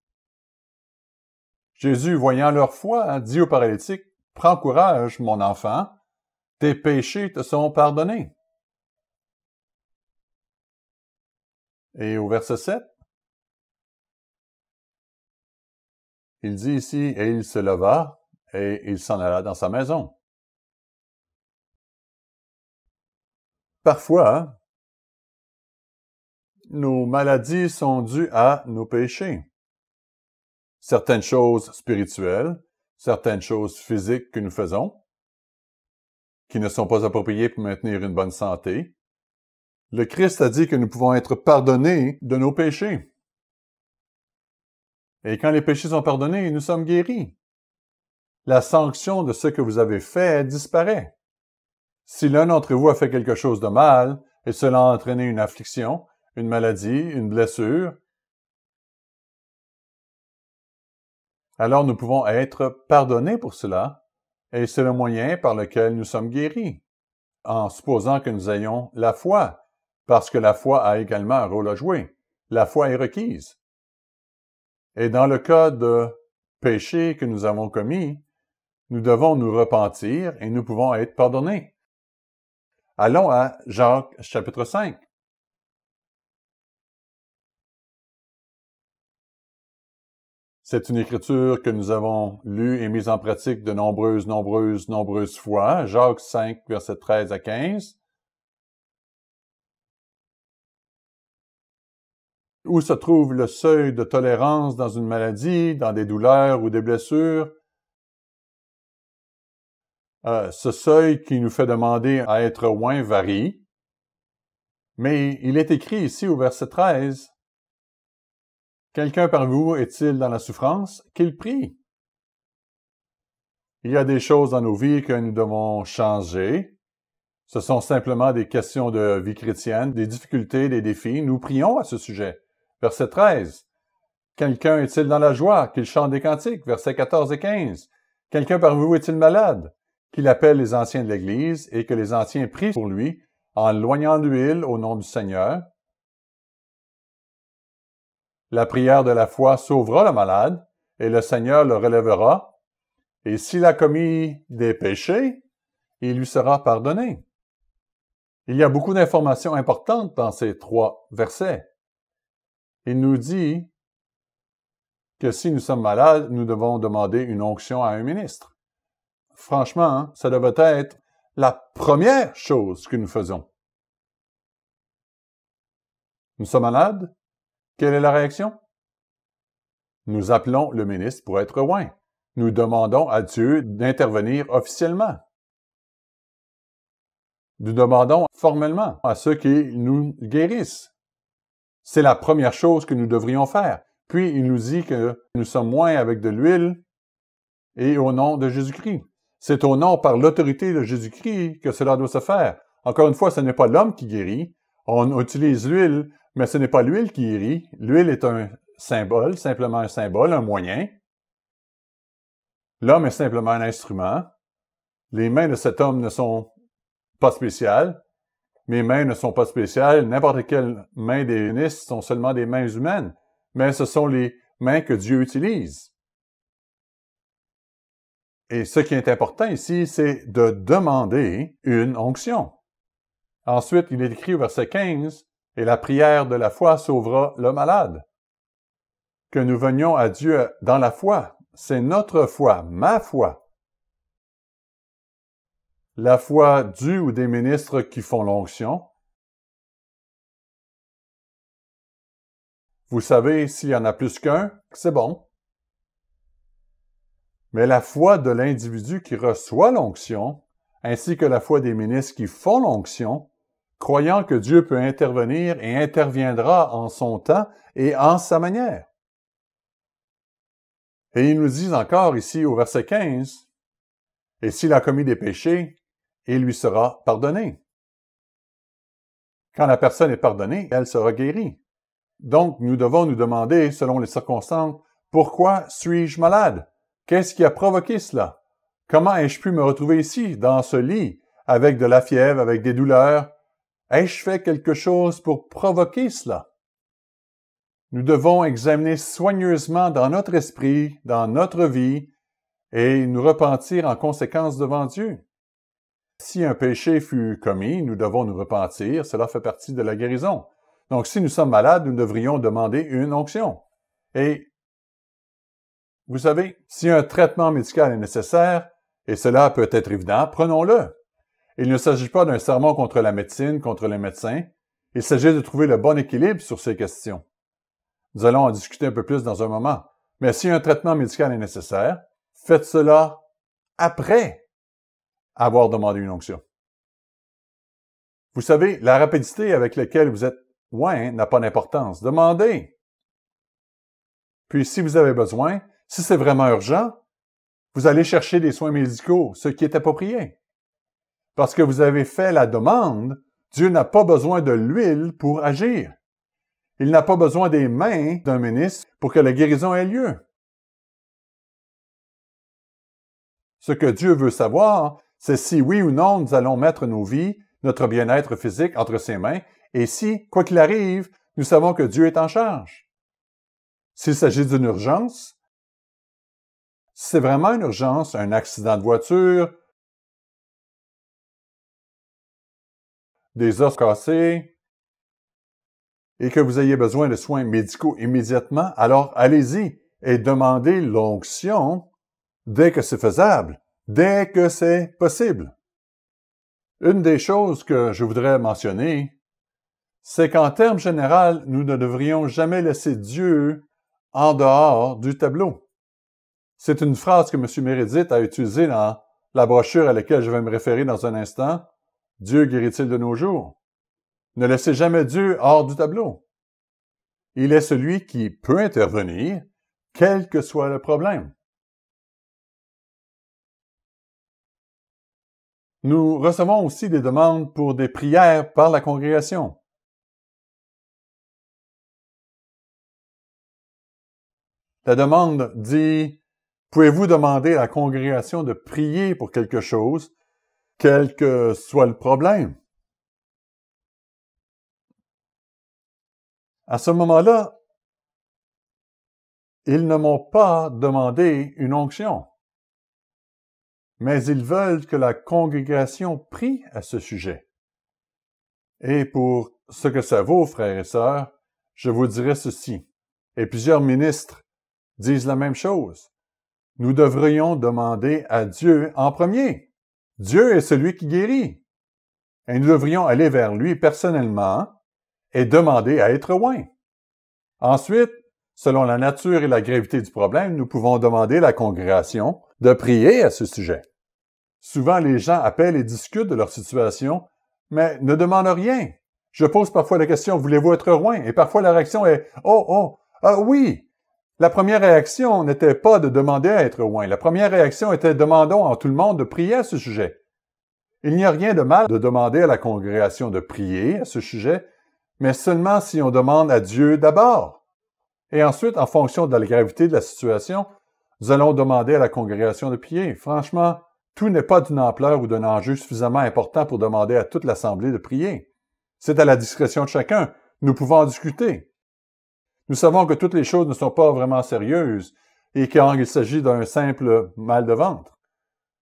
Jésus, voyant leur foi, dit au paralytique, « Prends courage, mon enfant, tes péchés te sont pardonnés. » Et au verset 7, il dit ici, « Et il se leva, et il s'en alla dans sa maison. » Parfois, nos maladies sont dues à nos péchés. Certaines choses spirituelles, certaines choses physiques que nous faisons, qui ne sont pas appropriées pour maintenir une bonne santé. Le Christ a dit que nous pouvons être pardonnés de nos péchés. Et quand les péchés sont pardonnés, nous sommes guéris. La sanction de ce que vous avez fait disparaît. Si l'un d'entre vous a fait quelque chose de mal, et cela a entraîné une affliction, une maladie, une blessure, alors nous pouvons être pardonnés pour cela, et c'est le moyen par lequel nous sommes guéris, en supposant que nous ayons la foi, parce que la foi a également un rôle à jouer. La foi est requise. Et dans le cas de péché que nous avons commis, nous devons nous repentir et nous pouvons être pardonnés. Allons à Jacques chapitre 5. C'est une écriture que nous avons lue et mise en pratique de nombreuses fois. Jacques 5, versets 13 à 15. Où se trouve le seuil de tolérance dans une maladie, dans des douleurs ou des blessures? Ce seuil qui nous fait demander à être oint varie. Mais il est écrit ici au verset 13, « Quelqu'un parmi vous est-il dans la souffrance? Qu'il prie. » Il y a des choses dans nos vies que nous devons changer. Ce sont simplement des questions de vie chrétienne, des difficultés, des défis. Nous prions à ce sujet. Verset 13. « Quelqu'un est-il dans la joie? Qu'il chante des cantiques. » Versets 14 et 15. « Quelqu'un parmi vous est-il malade? Qu'il appelle les anciens de l'Église et que les anciens prient pour lui en loignant l'huile au nom du Seigneur. » La prière de la foi sauvera le malade et le Seigneur le relèvera. Et s'il a commis des péchés, il lui sera pardonné. Il y a beaucoup d'informations importantes dans ces 3 versets. Il nous dit que si nous sommes malades, nous devons demander une onction à un ministre. Franchement, ça devrait être la première chose que nous faisons. Nous sommes malades? Quelle est la réaction? Nous appelons le ministre pour être oint. Nous demandons à Dieu d'intervenir officiellement. Nous demandons formellement à ceux qui nous guérissent. C'est la première chose que nous devrions faire. Puis il nous dit que nous sommes oints avec de l'huile et au nom de Jésus-Christ. C'est au nom par l'autorité de Jésus-Christ que cela doit se faire. Encore une fois, ce n'est pas l'homme qui guérit. On utilise l'huile, mais ce n'est pas l'huile qui guérit. L'huile est un symbole, simplement un symbole, un moyen. L'homme est simplement un instrument. Les mains de cet homme ne sont pas spéciales. Mes mains ne sont pas spéciales. N'importe quelle main des ministres sont seulement des mains humaines. Mais ce sont les mains que Dieu utilise. Et ce qui est important ici, c'est de demander une onction. Ensuite, il est écrit au verset 15, « Et la prière de la foi sauvera le malade. » Que nous venions à Dieu dans la foi. C'est notre foi, ma foi. La foi du ou des ministres qui font l'onction. Vous savez, s'il y en a plus qu'un, c'est bon. Mais la foi de l'individu qui reçoit l'onction, ainsi que la foi des ministres qui font l'onction, croyant que Dieu peut intervenir et interviendra en son temps et en sa manière. Et il nous dit encore ici au verset 15, « Et s'il a commis des péchés, il lui sera pardonné. » Quand la personne est pardonnée, elle sera guérie. Donc, nous devons nous demander, selon les circonstances, « Pourquoi suis-je malade? Qu'est-ce qui a provoqué cela? Comment ai-je pu me retrouver ici, dans ce lit, avec de la fièvre, avec des douleurs? Ai-je fait quelque chose pour provoquer cela? » Nous devons examiner soigneusement dans notre esprit, dans notre vie, et nous repentir en conséquence devant Dieu. Si un péché fut commis, nous devons nous repentir, cela fait partie de la guérison. Donc, si nous sommes malades, nous devrions demander une onction. Et, vous savez, si un traitement médical est nécessaire, et cela peut être évident, prenons-le. Il ne s'agit pas d'un sermon contre la médecine, contre les médecins. Il s'agit de trouver le bon équilibre sur ces questions. Nous allons en discuter un peu plus dans un moment. Mais si un traitement médical est nécessaire, faites cela après avoir demandé une onction. Vous savez, la rapidité avec laquelle vous êtes oint n'a pas d'importance. Demandez. Puis si vous avez besoin, si c'est vraiment urgent, vous allez chercher des soins médicaux, ce qui est approprié. Parce que vous avez fait la demande, Dieu n'a pas besoin de l'huile pour agir. Il n'a pas besoin des mains d'un ministre pour que la guérison ait lieu. Ce que Dieu veut savoir, c'est si oui ou non nous allons mettre nos vies, notre bien-être physique entre ses mains, et si, quoi qu'il arrive, nous savons que Dieu est en charge. S'il s'agit d'une urgence, si c'est vraiment une urgence, un accident de voiture, des os cassés, et que vous ayez besoin de soins médicaux immédiatement, alors allez-y et demander l'onction dès que c'est faisable, dès que c'est possible. Une des choses que je voudrais mentionner, c'est qu'en termes généraux, nous ne devrions jamais laisser Dieu en dehors du tableau. C'est une phrase que M. Meredith a utilisée dans la brochure à laquelle je vais me référer dans un instant. Dieu guérit-il de nos jours? Ne laissez jamais Dieu hors du tableau. Il est celui qui peut intervenir, quel que soit le problème. Nous recevons aussi des demandes pour des prières par la congrégation. La demande dit, pouvez-vous demander à la congrégation de prier pour quelque chose, quel que soit le problème? À ce moment-là, ils ne m'ont pas demandé une onction, mais ils veulent que la congrégation prie à ce sujet. Et pour ce que ça vaut, frères et sœurs, je vous dirai ceci, et plusieurs ministres disent la même chose. Nous devrions demander à Dieu en premier. Dieu est celui qui guérit. Et nous devrions aller vers lui personnellement et demander à être oints. Ensuite, selon la nature et la gravité du problème, nous pouvons demander à la congrégation de prier à ce sujet. Souvent, les gens appellent et discutent de leur situation, mais ne demandent rien. Je pose parfois la question, voulez-vous être oint? Et parfois la réaction est, oui. La première réaction n'était pas de demander à être oint. La première réaction était, demandons à tout le monde de prier à ce sujet. Il n'y a rien de mal de demander à la congrégation de prier à ce sujet, mais seulement si on demande à Dieu d'abord. Et ensuite, en fonction de la gravité de la situation, nous allons demander à la congrégation de prier. Franchement, tout n'est pas d'une ampleur ou d'un enjeu suffisamment important pour demander à toute l'Assemblée de prier. C'est à la discrétion de chacun. Nous pouvons en discuter. Nous savons que toutes les choses ne sont pas vraiment sérieuses et qu'il s'agit d'un simple mal de ventre.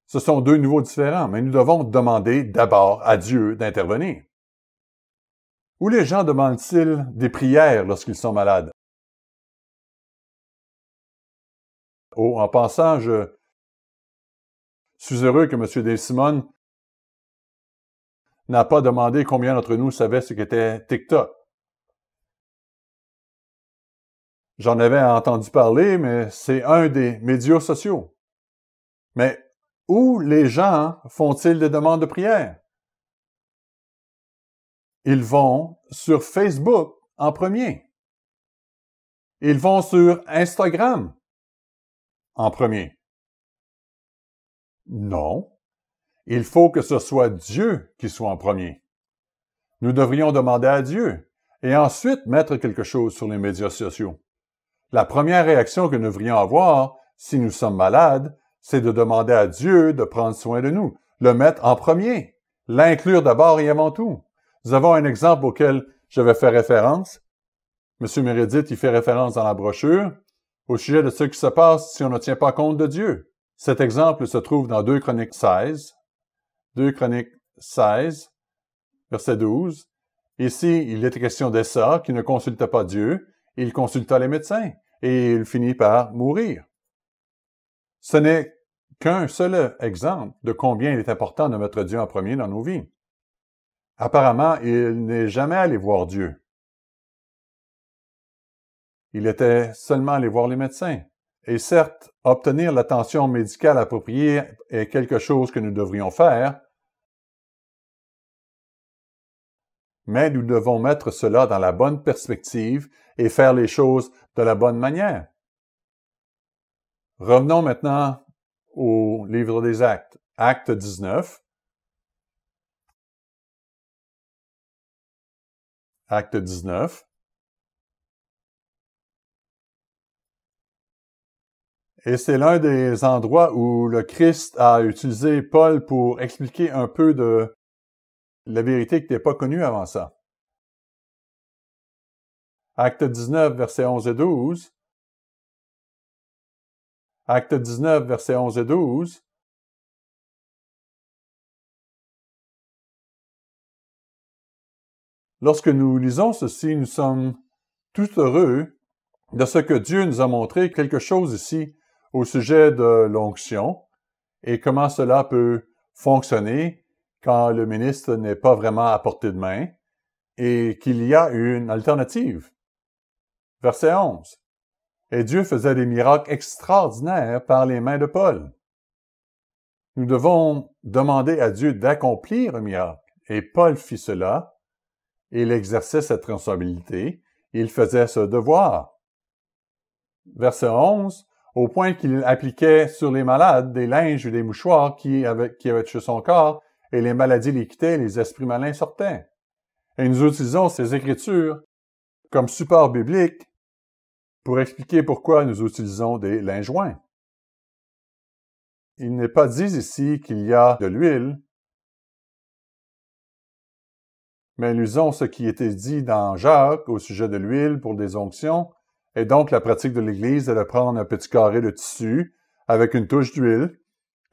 Ce sont deux niveaux différents, mais nous devons demander d'abord à Dieu d'intervenir. Où les gens demandent-ils des prières lorsqu'ils sont malades? En passant, je suis heureux que M. Dave Simon n'a pas demandé combien d'entre nous savaient ce qu'était TikTok. J'en avais entendu parler, mais c'est un des médias sociaux. Mais où les gens font-ils des demandes de prière? Ils vont sur Facebook en premier. Ils vont sur Instagram en premier. Non, il faut que ce soit Dieu qui soit en premier. Nous devrions demander à Dieu et ensuite mettre quelque chose sur les médias sociaux. La première réaction que nous devrions avoir, si nous sommes malades, c'est de demander à Dieu de prendre soin de nous, le mettre en premier, l'inclure d'abord et avant tout. Nous avons un exemple auquel je vais faire référence. M. Meredith y fait référence dans la brochure au sujet de ce qui se passe si on ne tient pas compte de Dieu. Cet exemple se trouve dans 2 Chroniques 16, verset 12. Ici, il est question d'Essa qui ne consulta pas Dieu, il consulta les médecins et il finit par mourir. Ce n'est qu'un seul exemple de combien il est important de mettre Dieu en premier dans nos vies. Apparemment, il n'est jamais allé voir Dieu. Il était seulement allé voir les médecins. Et certes, obtenir l'attention médicale appropriée est quelque chose que nous devrions faire, mais nous devons mettre cela dans la bonne perspective et faire les choses de la bonne manière. Revenons maintenant au livre des Actes. Acte 19. Acte 19. Et c'est l'un des endroits où le Christ a utilisé Paul pour expliquer un peu de la vérité qui n'était pas connue avant ça. Acte 19, versets 11 et 12. Acte 19, versets 11 et 12. Lorsque nous lisons ceci, nous sommes tout heureux de ce que Dieu nous a montré quelque chose ici au sujet de l'onction et comment cela peut fonctionner quand le ministre n'est pas vraiment à portée de main et qu'il y a une alternative. Verset 11. Et Dieu faisait des miracles extraordinaires par les mains de Paul. Nous devons demander à Dieu d'accomplir un miracle. Et Paul fit cela. Il exerçait cette responsabilité. Il faisait ce devoir. Verset 11. Au point qu'il appliquait sur les malades des linges ou des mouchoirs qui avaient touché son corps, et les maladies les quittaient, les esprits malins sortaient. Et nous utilisons ces Écritures comme support biblique pour expliquer pourquoi nous utilisons des linges joints. Il n'est pas dit ici qu'il y a de l'huile, mais nous usons ce qui était dit dans Jacques au sujet de l'huile pour des onctions, et donc la pratique de l'Église est de prendre un petit carré de tissu avec une touche d'huile,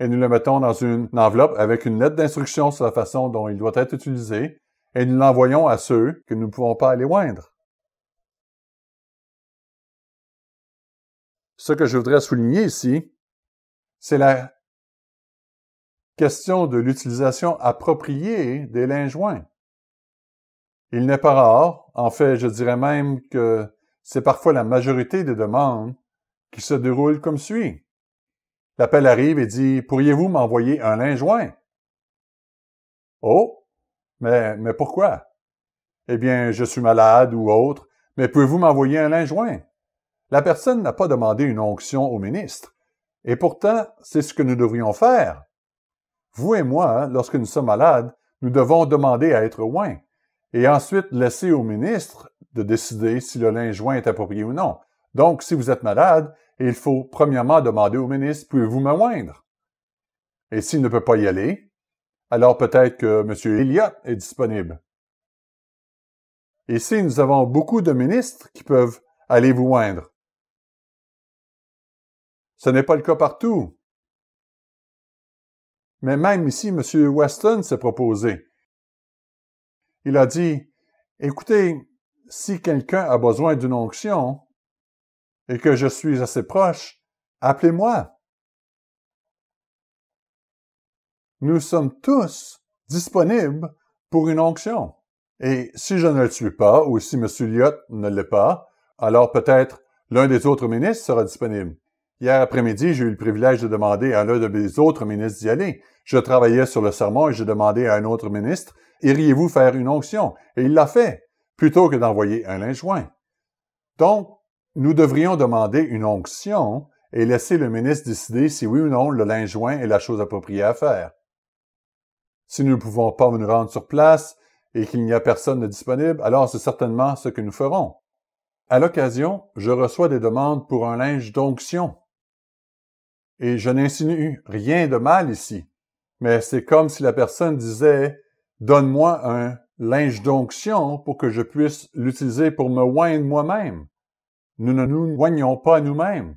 et nous le mettons dans une enveloppe avec une lettre d'instruction sur la façon dont il doit être utilisé, et nous l'envoyons à ceux que nous ne pouvons pas aller oindre. Ce que je voudrais souligner ici, c'est la question de l'utilisation appropriée des linges joints. Il n'est pas rare, en fait, je dirais même que c'est parfois la majorité des demandes qui se déroulent comme suit. L'appel arrive et dit « Pourriez-vous m'envoyer un linge joint? » Oh, mais pourquoi? Eh bien, je suis malade ou autre, mais pouvez-vous m'envoyer un linge joint? La personne n'a pas demandé une onction au ministre. Et pourtant, c'est ce que nous devrions faire. Vous et moi, lorsque nous sommes malades, nous devons demander à être oints et ensuite laisser au ministre de décider si le linge joint est approprié ou non. Donc, si vous êtes malade, il faut premièrement demander au ministre, pouvez-vous me oindre? Et s'il ne peut pas y aller, alors peut-être que M. Elliott est disponible. Ici, nous avons beaucoup de ministres qui peuvent aller vous oindre. Ce n'est pas le cas partout. Mais même ici, M. Weston s'est proposé. Il a dit, écoutez, si quelqu'un a besoin d'une onction et que je suis assez proche, appelez-moi. Nous sommes tous disponibles pour une onction. Et si je ne le suis pas, ou si M. Elliott ne l'est pas, alors peut-être l'un des autres ministres sera disponible. Hier après-midi, j'ai eu le privilège de demander à l'un de mes autres ministres d'y aller. Je travaillais sur le sermon et j'ai demandé à un autre ministre, « Iriez-vous faire une onction? » Et il l'a fait, plutôt que d'envoyer un linge joint. Donc, nous devrions demander une onction et laisser le ministre décider si oui ou non le linge joint est la chose appropriée à faire. Si nous ne pouvons pas nous rendre sur place et qu'il n'y a personne de disponible, alors c'est certainement ce que nous ferons. À l'occasion, je reçois des demandes pour un linge d'onction. Et je n'insinue rien de mal ici, mais c'est comme si la personne disait « Donne-moi un linge d'onction pour que je puisse l'utiliser pour me oindre moi-même. » Nous ne nous oignons pas nous-mêmes.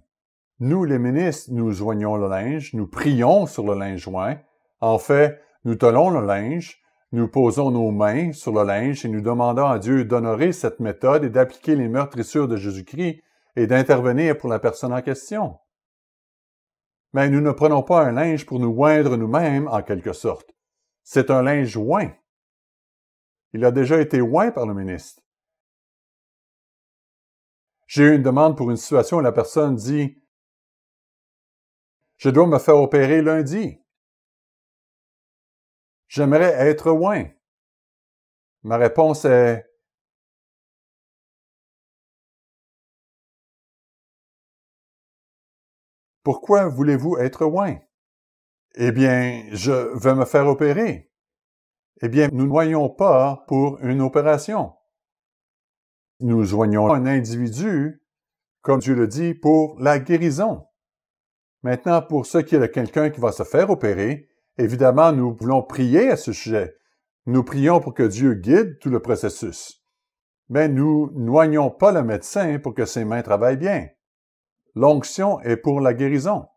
Nous, les ministres, nous oignons le linge, nous prions sur le linge joint. En fait, nous tenons le linge, nous posons nos mains sur le linge et nous demandons à Dieu d'honorer cette méthode et d'appliquer les meurtrissures de Jésus-Christ et d'intervenir pour la personne en question. Mais nous ne prenons pas un linge pour nous oindre nous-mêmes, en quelque sorte. C'est un linge oint. Il a déjà été oint par le ministre. J'ai eu une demande pour une situation où la personne dit « Je dois me faire opérer lundi. J'aimerais être oint. » Ma réponse est « Pourquoi voulez-vous être oint? » Eh bien, je vais me faire opérer. Eh bien, nous ne voyons pas pour une opération. Nous joignons un individu, comme Dieu le dit, pour la guérison. Maintenant, pour ce qui est de quelqu'un qui va se faire opérer, évidemment, nous voulons prier à ce sujet. Nous prions pour que Dieu guide tout le processus. Mais nous n'oignons pas le médecin pour que ses mains travaillent bien. L'onction est pour la guérison.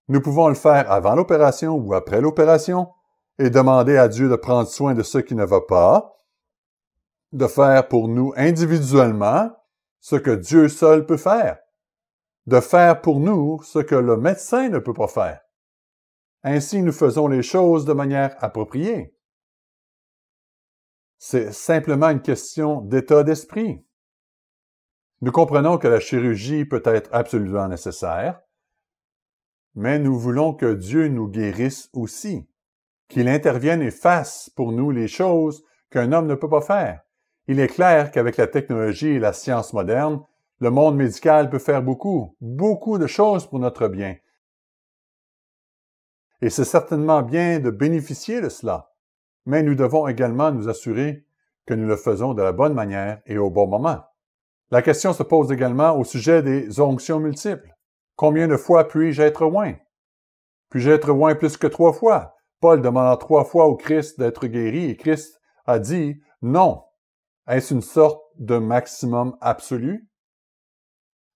Nous pouvons le faire avant l'opération ou après l'opération et demander à Dieu de prendre soin de ce qui ne va pas, de faire pour nous individuellement ce que Dieu seul peut faire, de faire pour nous ce que le médecin ne peut pas faire. Ainsi, nous faisons les choses de manière appropriée. C'est simplement une question d'état d'esprit. Nous comprenons que la chirurgie peut être absolument nécessaire, mais nous voulons que Dieu nous guérisse aussi, qu'il intervienne et fasse pour nous les choses qu'un homme ne peut pas faire. Il est clair qu'avec la technologie et la science moderne, le monde médical peut faire beaucoup de choses pour notre bien. Et c'est certainement bien de bénéficier de cela, mais nous devons également nous assurer que nous le faisons de la bonne manière et au bon moment. La question se pose également au sujet des onctions multiples. Combien de fois puis-je être oint? Puis-je être oint plus que 3 fois? Paul demanda 3 fois au Christ d'être guéri et Christ a dit non. Est-ce une sorte de maximum absolu?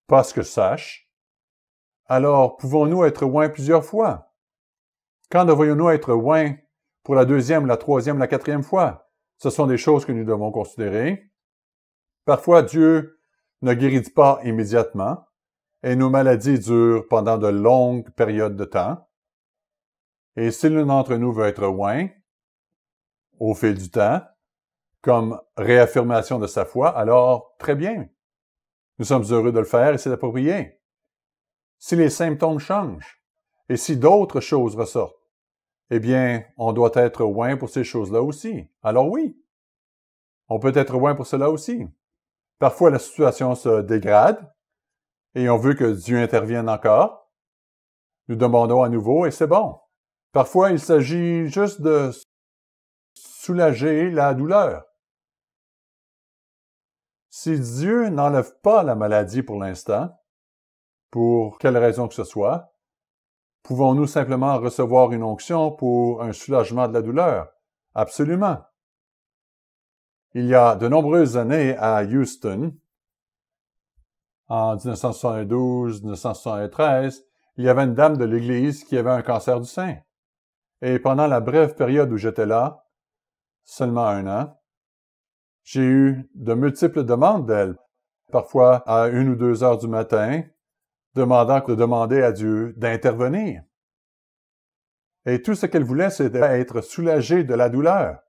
Pas ce que je sache. Alors, pouvons-nous être oints plusieurs fois? Quand devrions-nous être oints pour la 2e, la 3e, la 4e fois? Ce sont des choses que nous devons considérer. Parfois, Dieu ne guérit pas immédiatement et nos maladies durent pendant de longues périodes de temps. Et si l'un d'entre nous veut être oint au fil du temps, comme réaffirmation de sa foi, alors très bien. Nous sommes heureux de le faire et c'est approprié. Si les symptômes changent et si d'autres choses ressortent, eh bien, on doit être oint pour ces choses-là aussi. Alors oui, on peut être oint pour cela aussi. Parfois, la situation se dégrade et on veut que Dieu intervienne encore. Nous demandons à nouveau et c'est bon. Parfois, il s'agit juste de soulager la douleur. Si Dieu n'enlève pas la maladie pour l'instant, pour quelle raison que ce soit, pouvons-nous simplement recevoir une onction pour un soulagement de la douleur? Absolument. Il y a de nombreuses années à Houston, en 1972-1973, il y avait une dame de l'Église qui avait un cancer du sein. Et pendant la brève période où j'étais là, seulement 1 an, j'ai eu de multiples demandes d'elle, parfois à 1 ou 2 heures du matin, demandant de demander à Dieu d'intervenir. Et tout ce qu'elle voulait, c'était être soulagée de la douleur.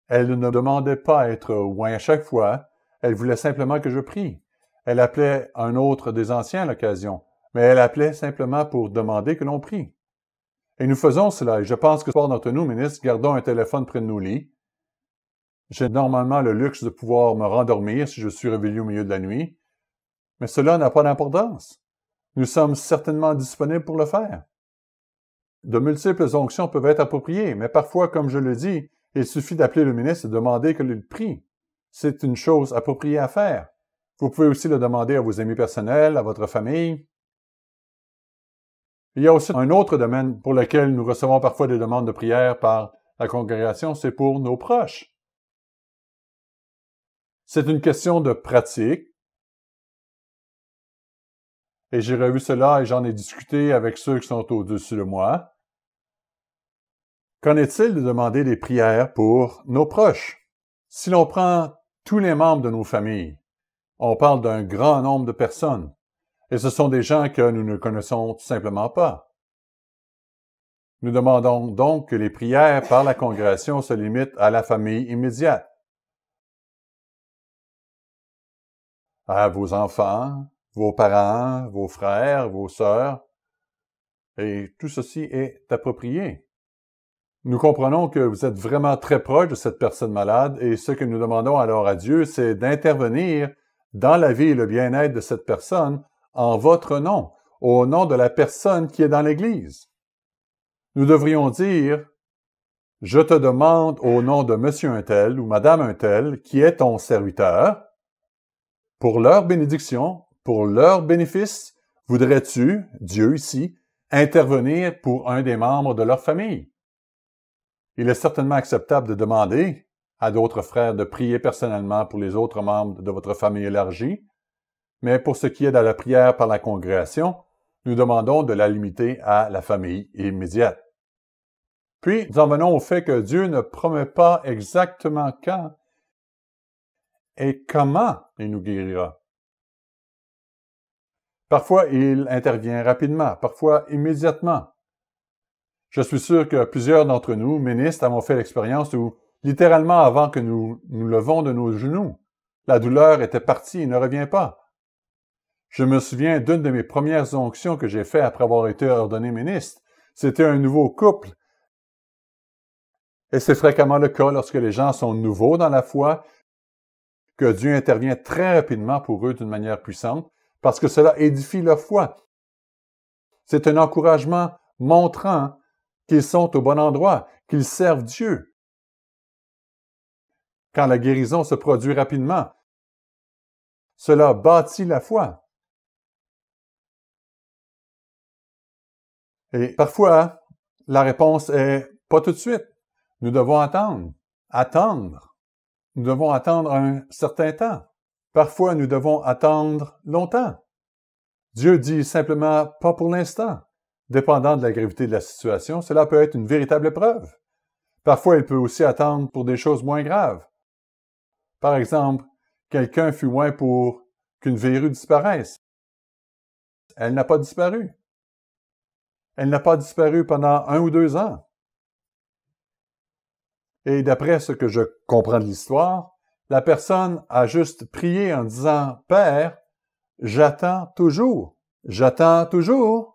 Elle ne demandait pas à être oint à chaque fois, elle voulait simplement que je prie. Elle appelait un autre des anciens à l'occasion, mais elle appelait simplement pour demander que l'on prie. Et nous faisons cela, et je pense que pour d'entre nous, ministres, gardons un téléphone près de nos lits. J'ai normalement le luxe de pouvoir me rendormir si je suis réveillé au milieu de la nuit, mais cela n'a pas d'importance. Nous sommes certainement disponibles pour le faire. De multiples onctions peuvent être appropriées, mais parfois, comme je le dis, il suffit d'appeler le ministre et de demander que l'il prie. C'est une chose appropriée à faire. Vous pouvez aussi le demander à vos amis personnels, à votre famille. Il y a aussi un autre domaine pour lequel nous recevons parfois des demandes de prière par la congrégation, c'est pour nos proches. C'est une question de pratique. Et j'ai revu cela et j'en ai discuté avec ceux qui sont au-dessus de moi. Qu'en est-il de demander des prières pour nos proches? Si l'on prend tous les membres de nos familles, on parle d'un grand nombre de personnes. Et ce sont des gens que nous ne connaissons tout simplement pas. Nous demandons donc que les prières par la congrégation se limitent à la famille immédiate, à vos enfants, vos parents, vos frères, vos sœurs, et tout ceci est approprié. Nous comprenons que vous êtes vraiment très proche de cette personne malade et ce que nous demandons alors à Dieu, c'est d'intervenir dans la vie et le bien-être de cette personne en votre nom, au nom de la personne qui est dans l'Église. Nous devrions dire « Je te demande au nom de Monsieur un tel ou Madame un tel, qui est ton serviteur, pour leur bénédiction, pour leur bénéfice, voudrais-tu, Dieu ici, intervenir pour un des membres de leur famille? » Il est certainement acceptable de demander à d'autres frères de prier personnellement pour les autres membres de votre famille élargie, mais pour ce qui est de la prière par la congrégation, nous demandons de la limiter à la famille immédiate. Puis, nous en venons au fait que Dieu ne promet pas exactement quand et comment il nous guérira. Parfois, il intervient rapidement, parfois immédiatement. Je suis sûr que plusieurs d'entre nous, ministres, avons fait l'expérience où, littéralement avant que nous nous levons de nos genoux, la douleur était partie et ne revient pas. Je me souviens d'une de mes premières onctions que j'ai faites après avoir été ordonné ministre. C'était un nouveau couple. Et c'est fréquemment le cas lorsque les gens sont nouveaux dans la foi, que Dieu intervient très rapidement pour eux d'une manière puissante, parce que cela édifie leur foi. C'est un encouragement montrant qu'ils sont au bon endroit, qu'ils servent Dieu. Quand la guérison se produit rapidement, cela bâtit la foi. Et parfois, la réponse est « pas tout de suite ». Nous devons attendre. Attendre. Nous devons attendre un certain temps. Parfois, nous devons attendre longtemps. Dieu dit simplement « pas pour l'instant ». Dépendant de la gravité de la situation, cela peut être une véritable épreuve. Parfois, il peut aussi attendre pour des choses moins graves. Par exemple, quelqu'un fut loin pour qu'une verrue disparaisse. Elle n'a pas disparu. Elle n'a pas disparu pendant 1 ou 2 ans. Et d'après ce que je comprends de l'histoire, la personne a juste prié en disant « Père, j'attends toujours. J'attends toujours. »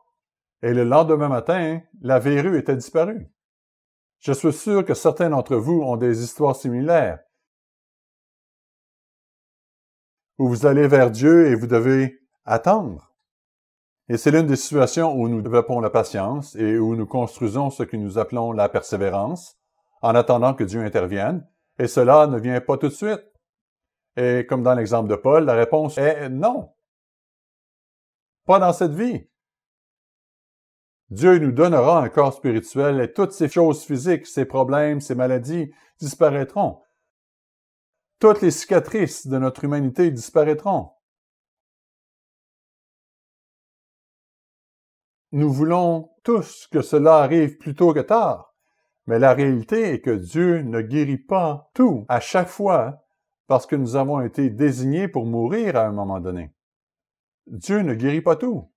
Et le lendemain matin, la verrue était disparue. Je suis sûr que certains d'entre vous ont des histoires similaires, où vous allez vers Dieu et vous devez attendre. Et c'est l'une des situations où nous développons la patience et où nous construisons ce que nous appelons la persévérance, en attendant que Dieu intervienne, et cela ne vient pas tout de suite. Et comme dans l'exemple de Paul, la réponse est non. Pas dans cette vie. Dieu nous donnera un corps spirituel et toutes ces choses physiques, ces problèmes, ces maladies disparaîtront. Toutes les cicatrices de notre humanité disparaîtront. Nous voulons tous que cela arrive plus tôt que tard, mais la réalité est que Dieu ne guérit pas tout à chaque fois parce que nous avons été désignés pour mourir à un moment donné. Dieu ne guérit pas tout.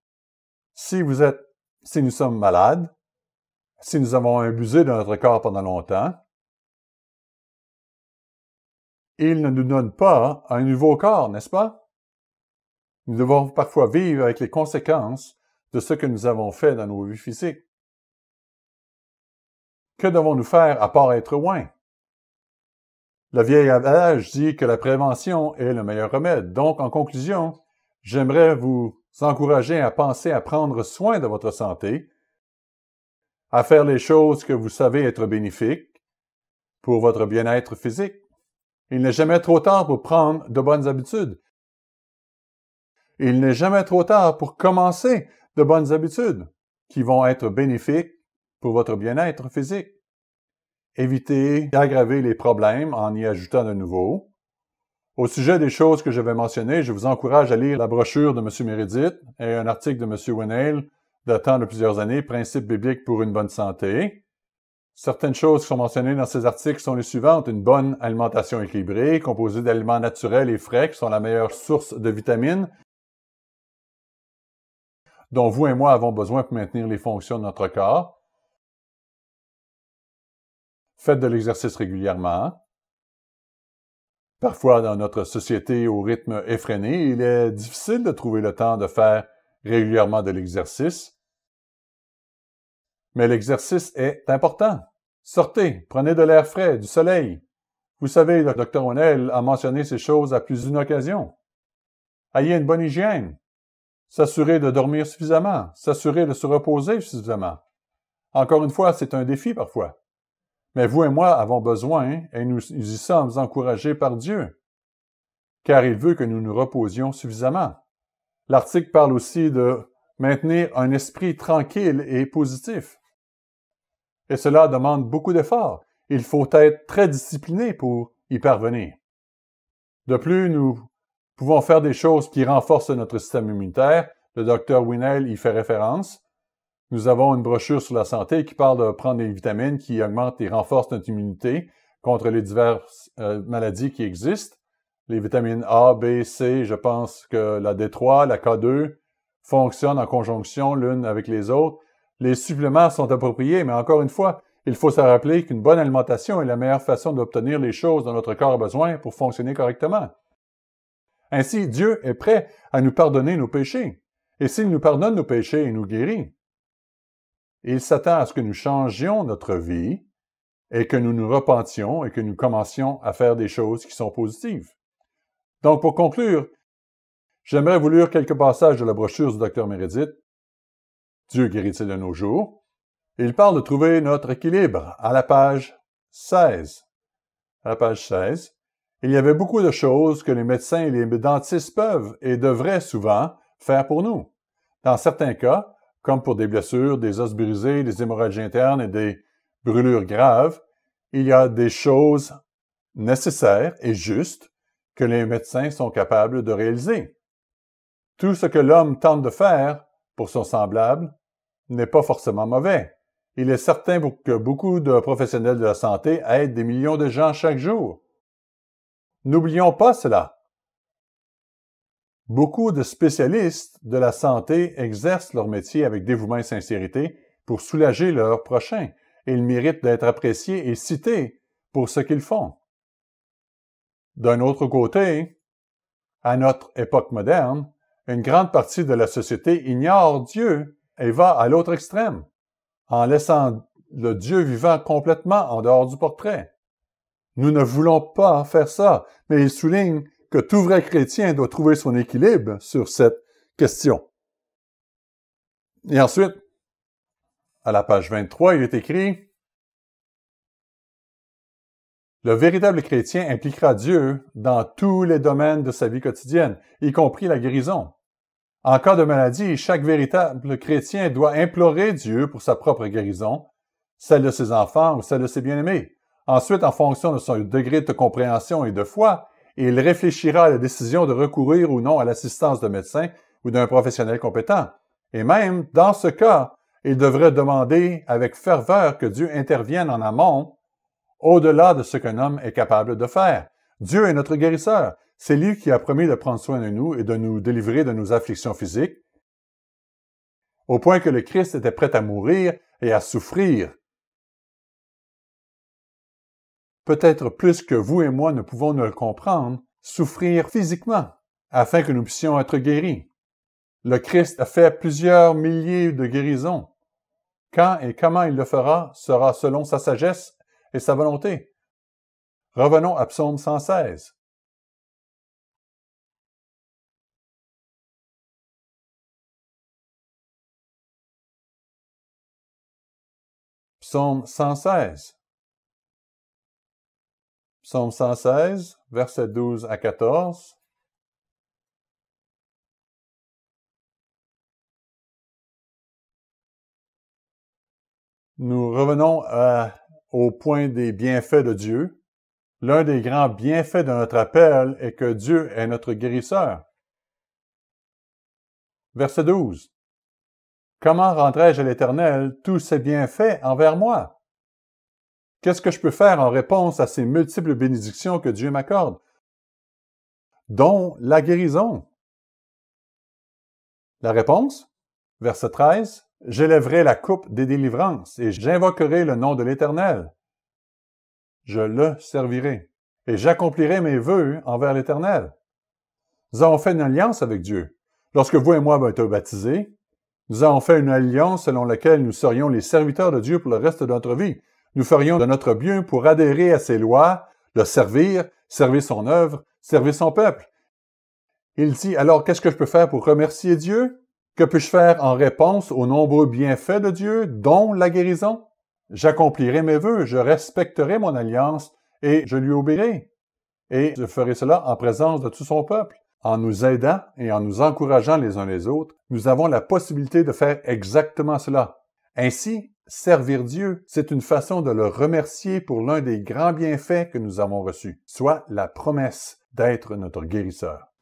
Si nous sommes malades, si nous avons abusé de notre corps pendant longtemps, il ne nous donne pas un nouveau corps, n'est-ce pas? Nous devons parfois vivre avec les conséquences de ce que nous avons fait dans nos vies physiques. Que devons-nous faire à part être loin? Le vieil adage dit que la prévention est le meilleur remède. Donc, en conclusion, j'aimerais vous encourager à penser à prendre soin de votre santé, à faire les choses que vous savez être bénéfiques pour votre bien-être physique. Il n'est jamais trop tard pour prendre de bonnes habitudes. Il n'est jamais trop tard pour commencer de bonnes habitudes qui vont être bénéfiques pour votre bien-être physique. Évitez d'aggraver les problèmes en y ajoutant de nouveaux. Au sujet des choses que je vais mentionner, je vous encourage à lire la brochure de M. Meredith et un article de M. Winnail datant de plusieurs années, Principes bibliques pour une bonne santé. Certaines choses qui sont mentionnées dans ces articles sont les suivantes. Une bonne alimentation équilibrée, composée d'aliments naturels et frais qui sont la meilleure source de vitamines dont vous et moi avons besoin pour maintenir les fonctions de notre corps. Faites de l'exercice régulièrement. Parfois, dans notre société au rythme effréné, il est difficile de trouver le temps de faire régulièrement de l'exercice. Mais l'exercice est important. Sortez, prenez de l'air frais, du soleil. Vous savez, le Dr. Winnail a mentionné ces choses à plus d'une occasion. Ayez une bonne hygiène. S'assurer de dormir suffisamment. S'assurer de se reposer suffisamment. Encore une fois, c'est un défi parfois. Mais vous et moi avons besoin, et nous y sommes encouragés par Dieu, car il veut que nous nous reposions suffisamment. L'article parle aussi de maintenir un esprit tranquille et positif. Et cela demande beaucoup d'efforts. Il faut être très discipliné pour y parvenir. De plus, nous pouvons faire des choses qui renforcent notre système immunitaire. Le Dr. Winnail y fait référence. Nous avons une brochure sur la santé qui parle de prendre des vitamines qui augmentent et renforcent notre immunité contre les diverses maladies qui existent. Les vitamines A, B, C, je pense que la D3, la K2 fonctionnent en conjonction l'une avec les autres. Les suppléments sont appropriés, mais encore une fois, il faut se rappeler qu'une bonne alimentation est la meilleure façon d'obtenir les choses dont notre corps a besoin pour fonctionner correctement. Ainsi, Dieu est prêt à nous pardonner nos péchés. Et s'il nous pardonne nos péchés et nous guérit, il s'attend à ce que nous changions notre vie et que nous nous repentions et que nous commencions à faire des choses qui sont positives. Donc, pour conclure, j'aimerais vous lire quelques passages de la brochure du Dr Meredith, Dieu guérit-il de nos jours? Il parle de trouver notre équilibre à la page 16. À la page 16, il y avait beaucoup de choses que les médecins et les dentistes peuvent et devraient souvent faire pour nous. Dans certains cas, comme pour des blessures, des os brisés, des hémorragies internes et des brûlures graves, il y a des choses nécessaires et justes que les médecins sont capables de réaliser. Tout ce que l'homme tente de faire pour son semblable n'est pas forcément mauvais. Il est certain que beaucoup de professionnels de la santé aident des millions de gens chaque jour. N'oublions pas cela. Beaucoup de spécialistes de la santé exercent leur métier avec dévouement et sincérité pour soulager leurs prochains, et ils méritent d'être appréciés et cités pour ce qu'ils font. D'un autre côté, à notre époque moderne, une grande partie de la société ignore Dieu et va à l'autre extrême, en laissant le Dieu vivant complètement en dehors du portrait. Nous ne voulons pas faire ça, mais il souligne que tout vrai chrétien doit trouver son équilibre sur cette question. Et ensuite, à la page 23, il est écrit « Le véritable chrétien impliquera Dieu dans tous les domaines de sa vie quotidienne, y compris la guérison. En cas de maladie, chaque véritable chrétien doit implorer Dieu pour sa propre guérison, celle de ses enfants ou celle de ses bien-aimés. Ensuite, en fonction de son degré de compréhension et de foi, il réfléchira à la décision de recourir ou non à l'assistance de médecins ou d'un professionnel compétent. Et même, dans ce cas, il devrait demander avec ferveur que Dieu intervienne en amont, au-delà de ce qu'un homme est capable de faire. Dieu est notre guérisseur. C'est lui qui a promis de prendre soin de nous et de nous délivrer de nos afflictions physiques, au point que le Christ était prêt à mourir et à souffrir. Peut-être plus que vous et moi ne pouvons le comprendre, souffrir physiquement, afin que nous puissions être guéris. Le Christ a fait plusieurs milliers de guérisons. Quand et comment il le fera sera selon sa sagesse et sa volonté. Revenons à Psaume 116. Psaume 116. Psaume 116, versets 12 à 14. Nous revenons au point des bienfaits de Dieu. L'un des grands bienfaits de notre appel est que Dieu est notre guérisseur. Verset 12. Comment rendrai-je à l'Éternel tous ses bienfaits envers moi? Qu'est-ce que je peux faire en réponse à ces multiples bénédictions que Dieu m'accorde, dont la guérison? La réponse? Verset 13. J'élèverai la coupe des délivrances et j'invoquerai le nom de l'Éternel. Je le servirai et j'accomplirai mes vœux envers l'Éternel. Nous avons fait une alliance avec Dieu. Lorsque vous et moi avons été baptisés, nous avons fait une alliance selon laquelle nous serions les serviteurs de Dieu pour le reste de notre vie. Nous ferions de notre bien pour adhérer à ses lois, le servir, servir son œuvre, servir son peuple. Il dit, alors qu'est-ce que je peux faire pour remercier Dieu? Que puis-je faire en réponse aux nombreux bienfaits de Dieu, dont la guérison? J'accomplirai mes vœux, je respecterai mon alliance et je lui obéirai. Et je ferai cela en présence de tout son peuple. En nous aidant et en nous encourageant les uns les autres, nous avons la possibilité de faire exactement cela. Ainsi, servir Dieu, c'est une façon de le remercier pour l'un des grands bienfaits que nous avons reçus, soit la promesse d'être notre guérisseur.